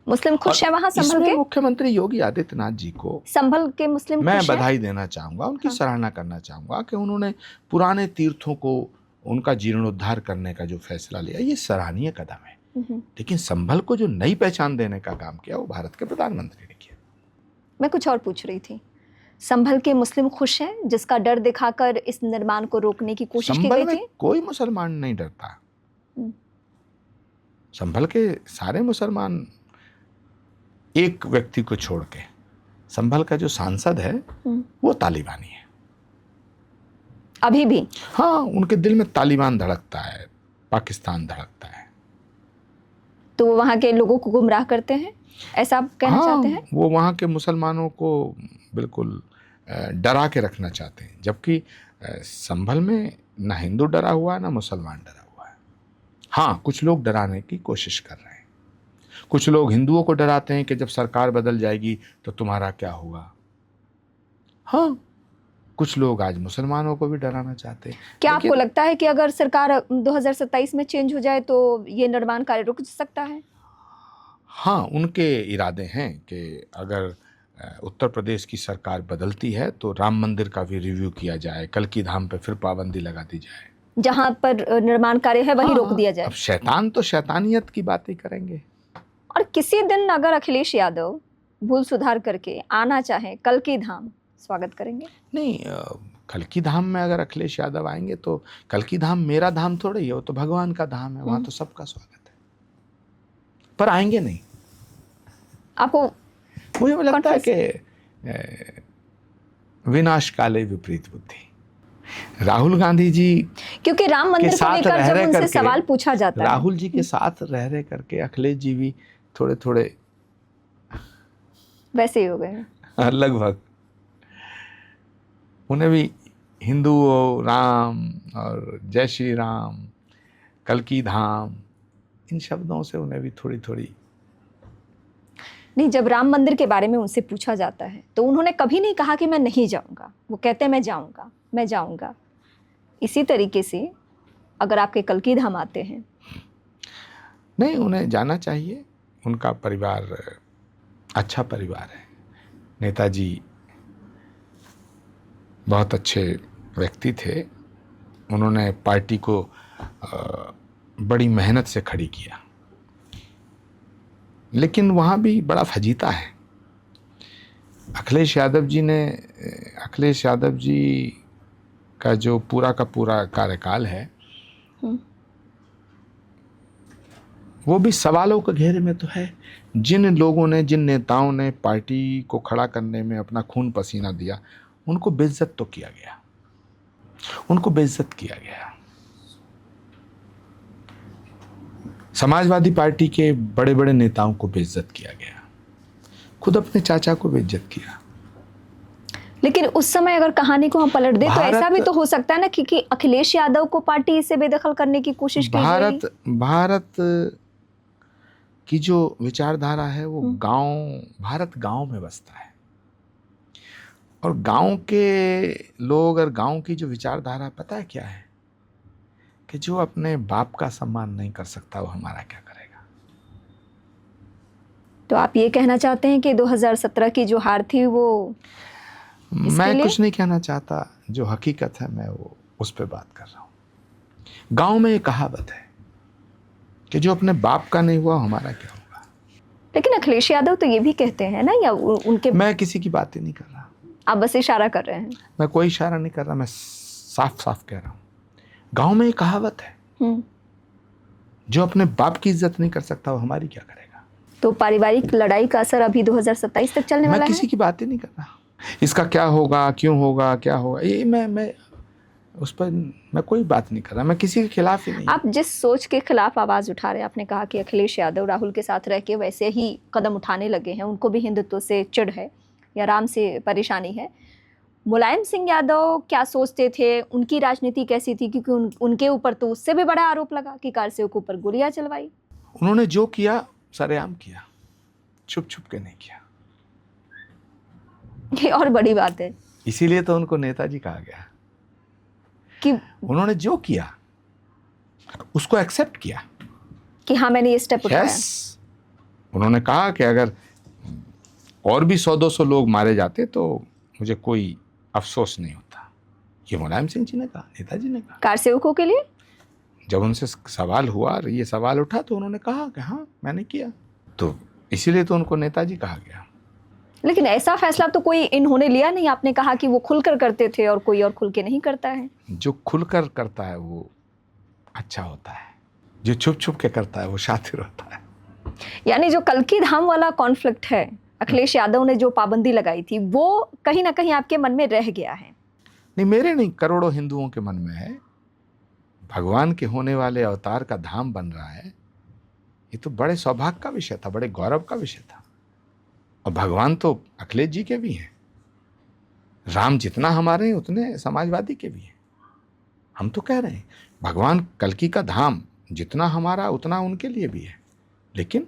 मुस्लिम खुश है वहां संभल के? मुख्यमंत्री योगी आदित्यनाथ जी को संभल के मुस्लिम मैं खुश है? बधाई देना चाहूंगा, उनकी सराहना करना चाहूंगा कि उन्होंने पुराने तीर्थों को, उनका जीर्णोद्धार करने का जो फैसला लिया, ये सराहनीय कदम है। लेकिन संभल को जो नई पहचान देने का काम किया वो भारत के प्रधानमंत्री ने किया। मैं कुछ और पूछ रही थी, संभल के मुस्लिम खुश हैं जिसका डर दिखाकर इस निर्माण को रोकने की कोशिश की गई थी? कोई मुसलमान नहीं डरता। संभल के सारे मुसलमान, एक व्यक्ति को छोड़ के, संभल का जो सांसद है वो तालिबानी है अभी भी। हाँ, उनके दिल में तालिबान धड़कता है, पाकिस्तान धड़कता है। तो वो वहां के लोगों को गुमराह करते हैं, ऐसा आप कहना चाहते हैं? वो वहां के मुसलमानों को बिल्कुल डरा के रखना चाहते हैं, जबकि संभल में ना हिंदू डरा हुआ है ना मुसलमान डरा हुआ है। हाँ, कुछ लोग डराने की कोशिश कर रहे हैं। कुछ लोग हिंदुओं को डराते हैं कि जब सरकार बदल जाएगी तो तुम्हारा क्या होगा। हाँ, कुछ लोग आज मुसलमानों को भी डराना चाहते हैं। क्या आपको लगता है कि अगर सरकार 2027 में चेंज हो जाए तो ये निर्माण कार्य रुक सकता है? हाँ, उनके इरादे हैं कि अगर उत्तर प्रदेश की सरकार बदलती है तो राम मंदिर का भी रिव्यू किया जाए, कल्की धाम पे फिर पाबंदी लगा दी जाए, जहां पर निर्माण कार्य है वही रोक दिया जाए। अब शैतान तो शैतानियत की बातें करेंगे। और किसी दिन अगर अखिलेश यादव भूल सुधार करके आना चाहे कल्की धाम, स्वागत करेंगे? नहीं, कल्की धाम में अगर अखिलेश यादव आएंगे तो कल्की धाम मेरा धाम थोड़ा ही है, वो तो भगवान का धाम है, वहां तो सबका स्वागत है, पर आएंगे नहीं। आपको मुझे लगता है कि विनाश काले विपरीत बुद्धि। राहुल गांधी जी, क्योंकि राम मंदिर को लेकर जब उनसे सवाल पूछा जाता है, राहुल जी के साथ रह करके अखिलेश जी भी थोड़े थोड़े वैसे ही हो गए, लगभग। उन्हें भी हिंदू राम और जय श्री राम, कल्की धाम, इन शब्दों से उन्हें भी थोड़ी थोड़ी। नहीं, जब राम मंदिर के बारे में उनसे पूछा जाता है तो उन्होंने कभी नहीं कहा कि मैं नहीं जाऊंगा, वो कहते हैं मैं जाऊंगा, मैं जाऊंगा। इसी तरीके से अगर आपके कल्की धाम आते हैं, नहीं, उन्हें जाना चाहिए। उनका परिवार अच्छा परिवार है। नेताजी बहुत अच्छे व्यक्ति थे। उन्होंने पार्टी को बड़ी मेहनत से खड़ी किया, लेकिन वहाँ भी बड़ा फजीता है। अखिलेश यादव जी का जो पूरा का पूरा कार्यकाल है वो भी सवालों के घेरे में तो है। जिन लोगों ने, जिन नेताओं ने पार्टी को खड़ा करने में अपना खून पसीना दिया, उनको बेइज्जत तो किया गया, उनको बेइज्जत किया गया। समाजवादी पार्टी के बड़े बड़े नेताओं को बेइज्जत किया गया, खुद अपने चाचा को बेइज्जत किया। लेकिन उस समय अगर कहानी को हम पलट दें तो ऐसा भी तो हो सकता है ना कि अखिलेश यादव को पार्टी से बेदखल करने की कोशिश की गई। भारत की जो विचारधारा है वो भारत गांव में बसता है, और गांव के लोग और गांव की जो विचारधारा पता है क्या है, कि जो अपने बाप का सम्मान नहीं कर सकता वो हमारा क्या करेगा। तो आप ये कहना चाहते हैं कि 2017 की जो हार थी वो, मैं कुछ नहीं कहना चाहता, जो हकीकत है मैं वो उस पर बात कर रहा हूँ। गांव में एक कहावत है कि जो अपने बाप का नहीं हुआ हमारा क्या होगा। लेकिन अखिलेश यादव तो ये भी कहते हैं ना, या उनके, मैं किसी की बात ही नहीं कर रहा। आप बस इशारा कर रहे हैं। मैं कोई इशारा नहीं कर रहा, मैं साफ साफ कह रहा हूँ। गांव में एक कहावत है, जो अपने बाप की इज्जत नहीं कर सकता वो हमारी क्या करेगा। तो पारिवारिक लड़ाई का असर अभी 2027 तक चलने वाला मैं है। किसी की बात ही नहीं कर रहा, इसका क्या होगा, क्यों होगा, क्या होगा, ये मैं उस पर मैं कोई बात नहीं कर रहा, मैं किसी के खिलाफ ही नहीं। आप जिस सोच के खिलाफ आवाज उठा रहे हैं, आपने कहा कि अखिलेश यादव राहुल के साथ रह के वैसे ही कदम उठाने लगे हैं, उनको भी हिंदुत्व से चिढ़ है या राम से परेशानी है। मुलायम सिंह यादव क्या सोचते थे, उनकी राजनीति कैसी थी, क्योंकि उनके ऊपर तो उससे भी बड़ा आरोप लगा कि कारसेवक ऊपर गोलियां चलवाई। उन्होंने जो किया सरेआम किया, छुप छुप के नहीं किया। ये और बड़ी बात है, इसीलिए तो उनको नेताजी कहा गया कि उन्होंने जो किया उसको एक्सेप्ट किया कि हाँ मैंने ये स्टेप उठाया। यस, उन्होंने कहा कि अगर और भी 100-200 लोग मारे जाते तो मुझे कोई अफसोस नहीं होता। ये मुलायम सिंह जी ने कहा, नेताजी ने कहा। कारसेवकों के लिए जब उनसे सवाल हुआ, ये सवाल उठा, तो उन्होंने कहा कि हाँ मैंने किया, तो इसीलिए तो उनको नेताजी कहा गया। लेकिन ऐसा फैसला तो कोई इन्होंने लिया नहीं। आपने कहा कि वो खुलकर करते थे और कोई और खुल के नहीं करता है। जो खुलकर करता है वो अच्छा होता है, जो छुप छुप के करता है वो शातिर होता है। यानी जो कल्कि धाम वाला कॉन्फ्लिक्ट है, अखिलेश यादव ने जो पाबंदी लगाई थी, वो कहीं ना कहीं आपके मन में रह गया है। नहीं, मेरे नहीं, करोड़ों हिंदुओं के मन में है। भगवान के होने वाले अवतार का धाम बन रहा है, ये तो बड़े सौभाग्य का विषय था, बड़े गौरव का विषय था। और भगवान तो अखिलेश जी के भी हैं, राम जितना हमारे हैं उतने समाजवादी के भी हैं। हम तो कह रहे हैं भगवान कल्कि का धाम जितना हमारा उतना उनके लिए भी है, लेकिन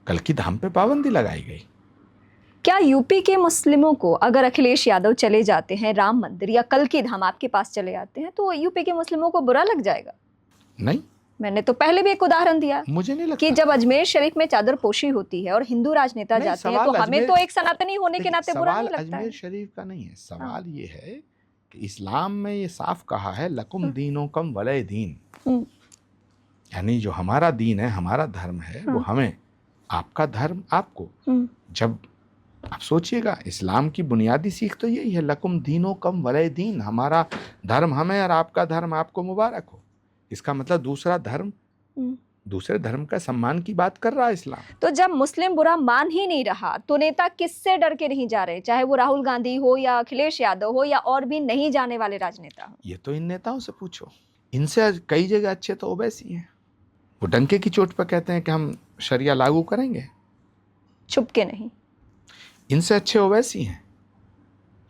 कल्कि धाम पे पाबंदी लगाई गई। क्या यूपी के मुस्लिमों को, अगर अखिलेश यादव चले जाते हैं राम मंदिर या कल्कि धाम आपके पास चले आते हैं, तो यूपी के मुस्लिमों को बुरा लग जाएगा? नहीं, मैंने तो पहले भी एक उदाहरण दिया, मुझे नहीं लगता कि जब अजमेर शरीफ में चादर पोशी होती है और हिंदू राजनेता जाते हैं, तो हमें तो एक सनातनी होने के नाते बुरा नहीं लगता अजमेर है। शरीफ का नहीं है सवाल। ये है कि इस्लाम में ये साफ कहा है, लकुम दीनों कम वलय दीन, यानी जो हमारा दीन है, हमारा धर्म है, वो हमें, आपका धर्म आपको। जब आप सोचिएगा, इस्लाम की बुनियादी सीख तो यही है, लकुम दीनों कम वलय दीन, हमारा धर्म हमें और आपका धर्म आपको मुबारक हो। इसका मतलब दूसरा धर्म, दूसरे धर्म का सम्मान की बात कर रहा है इस्लाम। तो जब मुस्लिम बुरा मान ही नहीं रहा, तो नेता किससे डर के नहीं जा रहे, चाहे वो राहुल गांधी हो या अखिलेश यादव हो या और भी नहीं जाने वाले राजनेता हो? ये तो इन नेताओं से पूछो, इनसे कई जगह अच्छे तो ओवैसी हैं। वो डंके की चोट पर कहते हैं कि हम शरिया लागू करेंगे, छुप के नहीं। इनसे अच्छे ओवैसी हैं।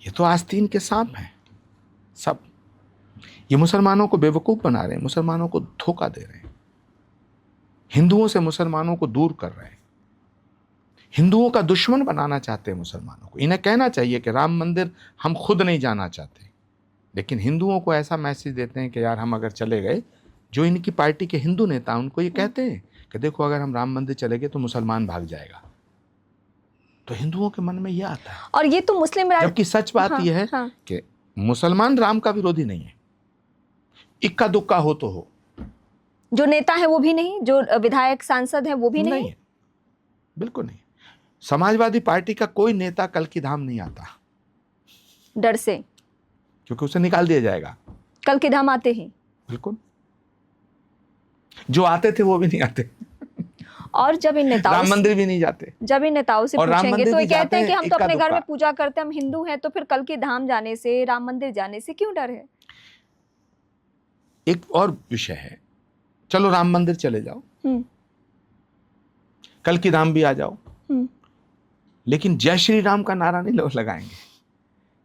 ये तो आस्तीन के सांप हैं सब। ये मुसलमानों को बेवकूफ़ बना रहे हैं, मुसलमानों को धोखा दे रहे हैं, हिंदुओं से मुसलमानों को दूर कर रहे हैं, हिंदुओं का दुश्मन बनाना चाहते हैं मुसलमानों को। इन्हें कहना चाहिए कि राम मंदिर हम खुद नहीं जाना चाहते, लेकिन हिंदुओं को ऐसा मैसेज देते हैं कि यार हम अगर चले गए, जो इनकी पार्टी के हिंदू नेता उनको ये कहते हैं कि देखो अगर हम राम मंदिर चले गए तो मुसलमान भाग जाएगा। तो हिंदुओं के मन में ये आता है। और ये तो मुस्लिम जबकि सच बात यह है कि मुसलमान राम का विरोधी नहीं है, इक्का दुक्का हो तो हो। जो नेता है वो भी नहीं, जो विधायक सांसद है वो भी नहीं है, बिल्कुल नहीं। समाजवादी पार्टी का कोई नेता कल्कि धाम नहीं आता, डर से, क्योंकि उसे निकाल दिया जाएगा। कल्कि धाम आते ही, बिल्कुल, जो आते थे वो भी नहीं आते। और जब इन नेताओं राम मंदिर भी नहीं जाते। जब इन नेताओं से पूछेंगे तो ये कहते हैं कि हम तो अपने घर में दुक्का पूजा करते हैं, हम हिंदू हैं, तो फिर कल्कि धाम जाने से, राम मंदिर जाने से क्यों डर है? एक और विषय है, चलो राम मंदिर चले जाओ, कल्कि धाम भी आ जाओ, लेकिन जय श्री राम का नारा नहीं लोग लगाएंगे,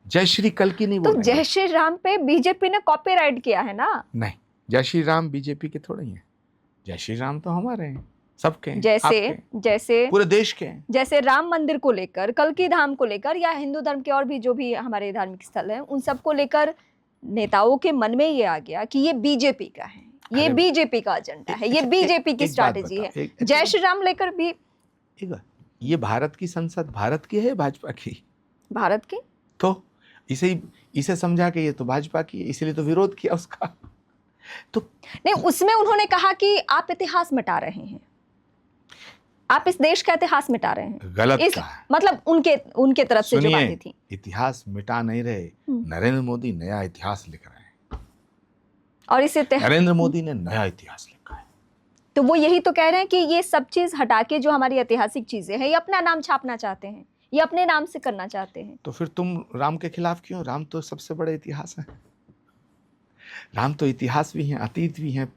जय श्री कल्कि नहीं बोलेंगे। तो जय श्री राम पे बीजेपी ने कॉपीराइट किया है ना? नहीं, जय श्री राम बीजेपी के थोड़े ही हैं, जय श्री राम तो हमारे हैं, सबके हैं, जैसे पूरे देश के हैं। जैसे राम मंदिर को लेकर, कल्कि धाम को लेकर, या हिंदू धर्म के और भी जो भी हमारे धार्मिक स्थल हैं, उन सबको लेकर नेताओं के मन में ये आ गया कि ये बीजेपी का है, ये बीजेपी का एजेंडा है, ये बीजेपी की स्ट्रैटेजी है। जय श्री राम लेकर भी ये भारत की संसद भारत की है, भाजपा की? भारत की। तो इसे समझा कि ये तो भाजपा की है, इसलिए तो विरोध किया उसका। तो नहीं, उसमें उन्होंने कहा कि आप इतिहास मिटा रहे हैं, है। आप इस देश का इतिहास मिटा रहे हैं। गलत इस कहा है। मतलब उनके तरफ से जो सुनिए, बातें थी। इतिहास मिटा नहीं रहे, नरेंद्र मोदी नया इतिहास लिख रहे हैं। और इस इतिहास नरेंद्र मोदी ने नया इतिहास लिखा है। तो वो यही तो कह रहे हैं कि ये सब चीज हटा के जो हमारी ऐतिहासिक चीजें हैं, ये अपना नाम छापना चाहते हैं, ये अपने नाम से करना चाहते हैं। तो फिर तुम राम के खिलाफ क्यों? राम तो सबसे बड़े इतिहास है। राम तो इतिहास भी हैं, अतीत भी हैं,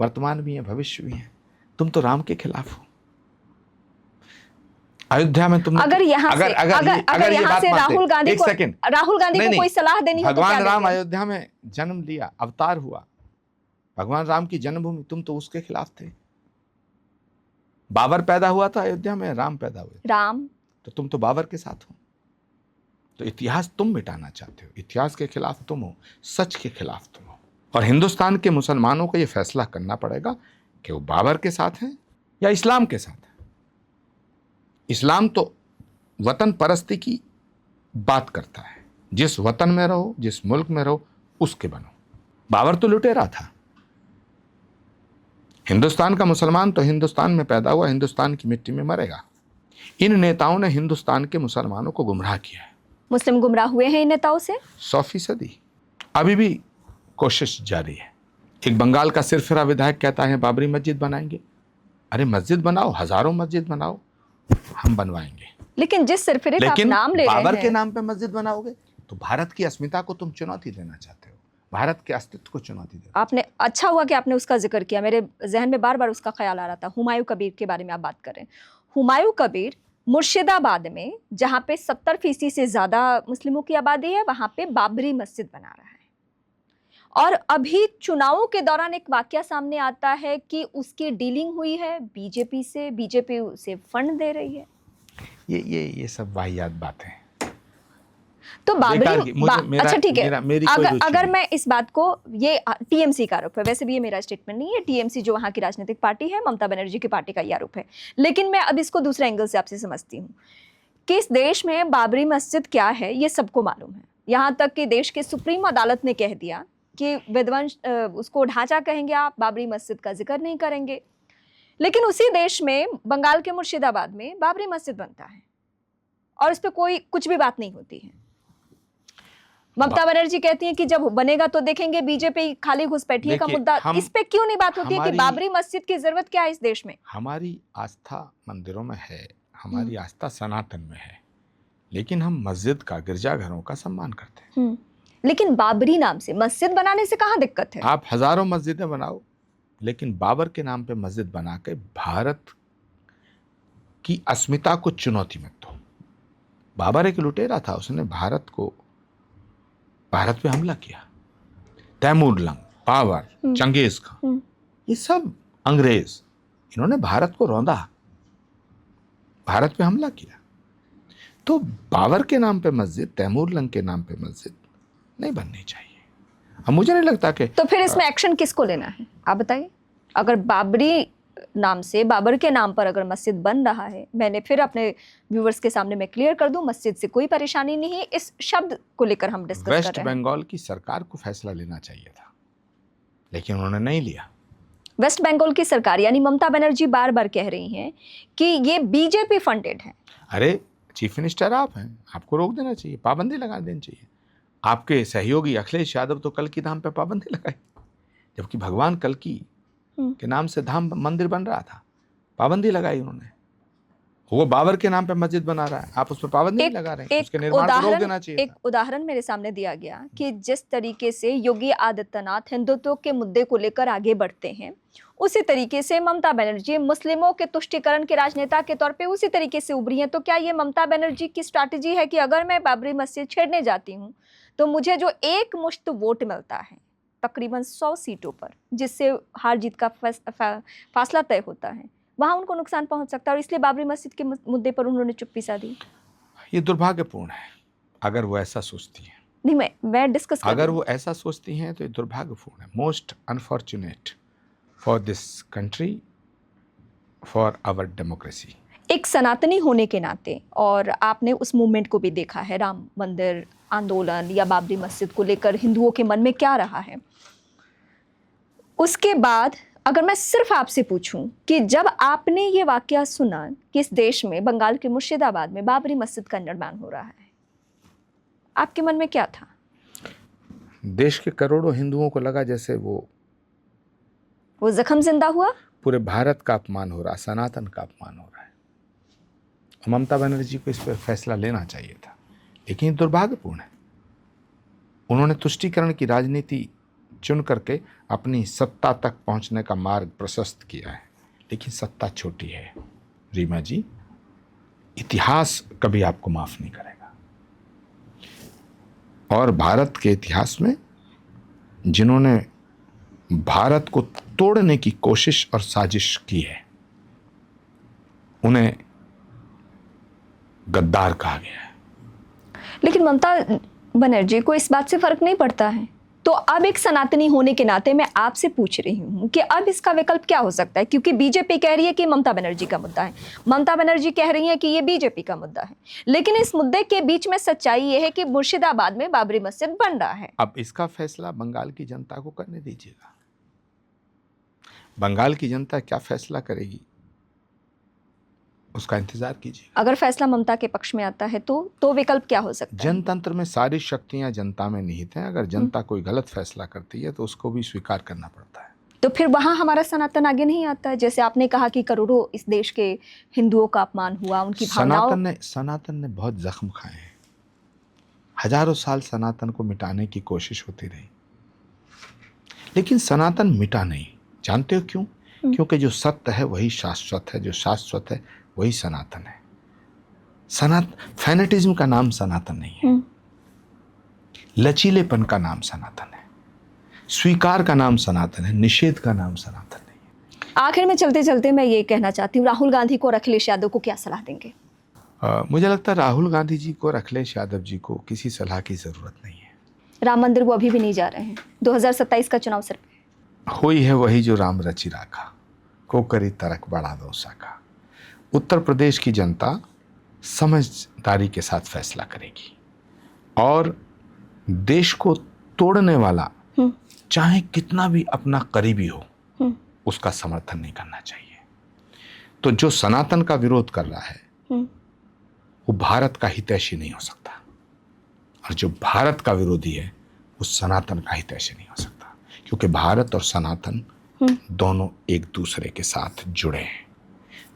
वर्तमान भी हैं, भविष्य भी हैं। तुम तो राम के खिलाफ हो। अयोध्या में तुमने अगर यहाँ से अगर यहाँ से राहुल गांधी को कोई सलाह देनी हो तो क्या भगवान राम देंगे? अयोध्या में जन्म लिया, अवतार हुआ, भगवान राम की जन्मभूमि, तुम तो उसके खिलाफ थे। बाबर पैदा हुआ था अयोध्या में, राम पैदा हुए। राम तो तुम तो बाबर के साथ हो। तो इतिहास तुम मिटाना चाहते हो, इतिहास के खिलाफ तुम हो, सच के खिलाफ तुम हो। और हिंदुस्तान के मुसलमानों को यह फैसला करना पड़ेगा कि वो बाबर के साथ हैं या इस्लाम के साथ हैं। इस्लाम तो वतन परस्ती की बात करता है। जिस वतन में रहो, जिस मुल्क में रहो, उसके बनो। बाबर तो लुटेरा था। हिंदुस्तान का मुसलमान तो हिंदुस्तान में पैदा हुआ, हिंदुस्तान की मिट्टी में मरेगा। इन नेताओं ने हिंदुस्तान के मुसलमानों को गुमराह किया है। मुस्लिम गुमराह हुए हैं इन नेताओं से 100%। अभी भी कोशिश जारी है। एक बंगाल का सिरफिरा विधायक कहता है बाबरी मस्जिद बनाएंगे। अरे मस्जिद बनाओ, हजारों मस्जिद बनाओ, हम बनवाएंगे। लेकिन जिस सिरफिरे का आप नाम ले रहे हैं, बाबर के नाम पे मस्जिद बनाओगे तो भारत की अस्मिता को तुम चुनौती देना चाहते हो, भारत के अस्तित्व को चुनौती देना। आपने अच्छा हुआ कि आपने उसका जिक्र किया। मेरे जहन में बार बार उसका ख्याल आ रहा था। हुमायूं कबीर के बारे में आप बात कर रहे हैं। हुमायूं कबीर मुर्शिदाबाद में, जहाँ पे 70% से ज्यादा मुस्लिमों की आबादी है, वहां पे बाबरी मस्जिद बना रहा है। और अभी चुनावों के दौरान एक वाकया सामने आता है कि उसकी डीलिंग हुई है बीजेपी से, बीजेपी उसे फंड दे रही है। ये सब वाहियात बातें हैं। तो बाबरी अच्छा ठीक है, अगर मैं इस बात को, ये टीएमसी का आरोप है, वैसे भी ये मेरा स्टेटमेंट नहीं है, टीएमसी जो वहां की राजनीतिक पार्टी है, ममता बनर्जी की पार्टी का ये आरोप है। लेकिन मैं अब इसको दूसरे एंगल से आपसे समझती हूँ कि इस देश में बाबरी मस्जिद क्या है ये सबको मालूम है। यहाँ तक कि देश के सुप्रीम अदालत ने कह दिया कि विध्वंस, उसको ढांचा कहेंगे आप, बाबरी मस्जिद का जिक्र नहीं करेंगे। लेकिन उसी देश में, बंगाल के मुर्शिदाबाद में बाबरी मस्जिद बनता है और उस पर कोई कुछ भी बात नहीं होती है। ममता बनर्जी कहती है कि जब बनेगा तो देखेंगे, बीजेपी खाली घुसपैठिए का मुद्दा, इस पे क्यों नहीं बात होती है कि बाबरी मस्जिद की जरूरत क्या है इस देश में? हमारी आस्था मंदिरों में है, हमारी आस्था सनातन में है, लेकिन हम मस्जिद का, गिरजाघरों का सम्मान करते हैं। लेकिन बाबरी नाम से मस्जिद बनाने से कहाँ दिक्कत है? आप हजारों मस्जिदें बनाओ, लेकिन बाबर के नाम पे मस्जिद बना के भारत की अस्मिता को चुनौती मत दो। बाबर एक लुटेरा था, उसने भारत पे हमला किया। Taimur lung, Babar, Genghis Khan, ये सब अंग्रेज, इन्होंने भारत को रौंदा, भारत पे हमला किया। तो बाबर के नाम पे मस्जिद, तैमूर लंग के नाम पे मस्जिद नहीं बननी चाहिए। अब मुझे नहीं लगता कि तो फिर इसमें एक्शन किसको लेना है, आप बताइए। अगर बाबरी नाम से, बाबर के नाम पर अगर मस्जिद बन रहा है, मैंने फिर अपने व्यूअर्स के सामने मैं क्लियर कर दूं, मस्जिद से कोई परेशानी नहीं है। इस शब्द को लेकर हम डिस्कस कर रहे हैं। वेस्ट बंगाल की सरकार को फैसला लेना चाहिए था, लेकिन उन्होंने नहीं लिया। वेस्ट बंगाल की सरकार यानी ममता बनर्जी बार बार कह रही हैं कि ये बीजेपी फंडेड है। अरे चीफ मिनिस्टर आप हैं, आपको रोक देना चाहिए, पाबंदी लगा देनी चाहिए। आपके सहयोगी अखिलेश यादव तो कल की धाम पे पाबंदी लगाई, जबकि भगवान कल्कि के नाम से धाम मंदिर बन रहा था, पाबंदी लगाई उन्होंने। वो बाबर के नाम पे मस्जिद बना रहा है, आप उस पर पाबंदी नहीं लगा रहे हैं। उसके निर्माण को रोक देना चाहिए। एक उदाहरण मेरे सामने दिया गया कि जिस तरीके से योगी आदित्यनाथ हिंदुत्व के मुद्दे को लेकर आगे बढ़ते हैं, उसी तरीके से ममता बनर्जी मुस्लिमों के तुष्टीकरण के राजनेता के तौर पे उसी तरीके से उभरी हैं। तो क्या ये ममता बनर्जी की स्ट्रैटेजी है कि अगर मैं बाबरी मस्जिद छेड़ने जाती हूँ तो मुझे जो एक मुश्त वोट मिलता है तकरीबन 100 सीटों पर, जिससे हार जीत का फासला तय होता है, वहां उनको नुकसान पहुंच सकता है, और इसलिए बाबरी मस्जिद के मुद्दे पर उन्होंने चुप्पी साधी? ये दुर्भाग्यपूर्ण है अगर वो ऐसा सोचती हैं। नहीं, मैं डिस्कस अगर वो ऐसा सोचती हैं तो ये दुर्भाग्यपूर्ण है, most unfortunate for this country, for our democracy. एक सनातनी होने के नाते, और आपने उस मूवमेंट को भी देखा है, राम मंदिर आंदोलन या बाबरी मस्जिद को लेकर हिंदुओं के मन में क्या रहा है, उसके बाद अगर मैं सिर्फ आपसे पूछूं कि जब आपने ये वाकया सुना कि इस देश में बंगाल के मुर्शिदाबाद में बाबरी मस्जिद का निर्माण हो रहा है, आपके मन में क्या था? देश के करोड़ों हिंदुओं को लगा जैसे वो जख्म जिंदा हुआ। पूरे भारत का अपमान हो रहा, सनातन का अपमान हो रहा है। ममता बनर्जी को इस पर फैसला लेना चाहिए था, लेकिन ये दुर्भाग्यपूर्ण है। उन्होंने तुष्टीकरण की राजनीति चुन करके अपनी सत्ता तक पहुंचने का मार्ग प्रशस्त किया है, लेकिन सत्ता छोटी है रीमा जी, इतिहास कभी आपको माफ नहीं करेगा। और भारत के इतिहास में जिन्होंने भारत को तोड़ने की कोशिश और साजिश की है, उन्हें गद्दार कहा गया है। लेकिन ममता बनर्जी को इस बात से फर्क नहीं पड़ता है। तो अब एक सनातनी होने के नाते मैं आपसे पूछ रही हूँ कि अब इसका विकल्प क्या हो सकता है? क्योंकि बीजेपी कह रही है कि ममता बनर्जी का मुद्दा है, ममता बनर्जी कह रही है कि ये बीजेपी का मुद्दा है, लेकिन इस मुद्दे के बीच में सच्चाई ये है कि मुर्शिदाबाद में बाबरी मस्जिद बन रहा है। अब इसका फैसला बंगाल की जनता को करने दीजिएगा। बंगाल की जनता क्या फैसला करेगी, उसका इंतजार कीजिए। अगर फैसला ममता के पक्ष में आता है तो विकल्प क्या हो सकता है? जनतंत्र में सारी शक्तियां जनता में निहित हैं। अगर जनता कोई गलत फैसला करती है तो उसको भी स्वीकार करना पड़ता है। तो फिर वहां हमारा सनातन आगे नहीं आता है? जैसे आपने कहा कि करोड़ों इस देश के हिंदुओं का अपमान हुआ, उनकी भावनाओं। सनातन ने बहुत जख्म खाए हैं। हजारों साल सनातन को मिटाने की कोशिश होती रही, लेकिन सनातन मिटा नहीं। जानते हो क्यों? क्योंकि जो सत्य है वही शाश्वत है, जो शाश्वत है वही सनातन है। फैनेटिज्म का नाम सनातन नहीं है, लचीलेपन का नाम सनातन है, स्वीकार का नाम सनातन है, निषेध का नाम सनातन नहीं है। आखिर में चलते चलते मैं ये कहना चाहती हूँ, राहुल गांधी को और अखिलेश यादव को क्या सलाह देंगे? मुझे लगता है राहुल गांधी जी को और अखिलेश यादव जी को किसी सलाह की जरूरत नहीं है। राम मंदिर वो अभी भी नहीं जा रहे हैं। 2027 का चुनाव सिर पे हुई है वही जो राम रचि राखा, को करी तरक बड़ा दोसा का। उत्तर प्रदेश की जनता समझदारी के साथ फैसला करेगी और देश को तोड़ने वाला चाहे कितना भी अपना करीबी हो, उसका समर्थन नहीं करना चाहिए। तो जो सनातन का विरोध कर रहा है वो भारत का हितैषी नहीं हो सकता, और जो भारत का विरोधी है वो सनातन का हितैषी नहीं हो सकता, क्योंकि भारत और सनातन दोनों एक दूसरे के साथ जुड़े हैं।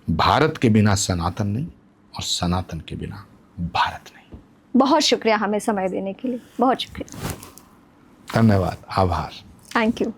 भारत के बिना सनातन नहीं और सनातन के बिना भारत नहीं। बहुत शुक्रिया हमें समय देने के लिए, बहुत शुक्रिया। धन्यवाद, आभार। Thank you.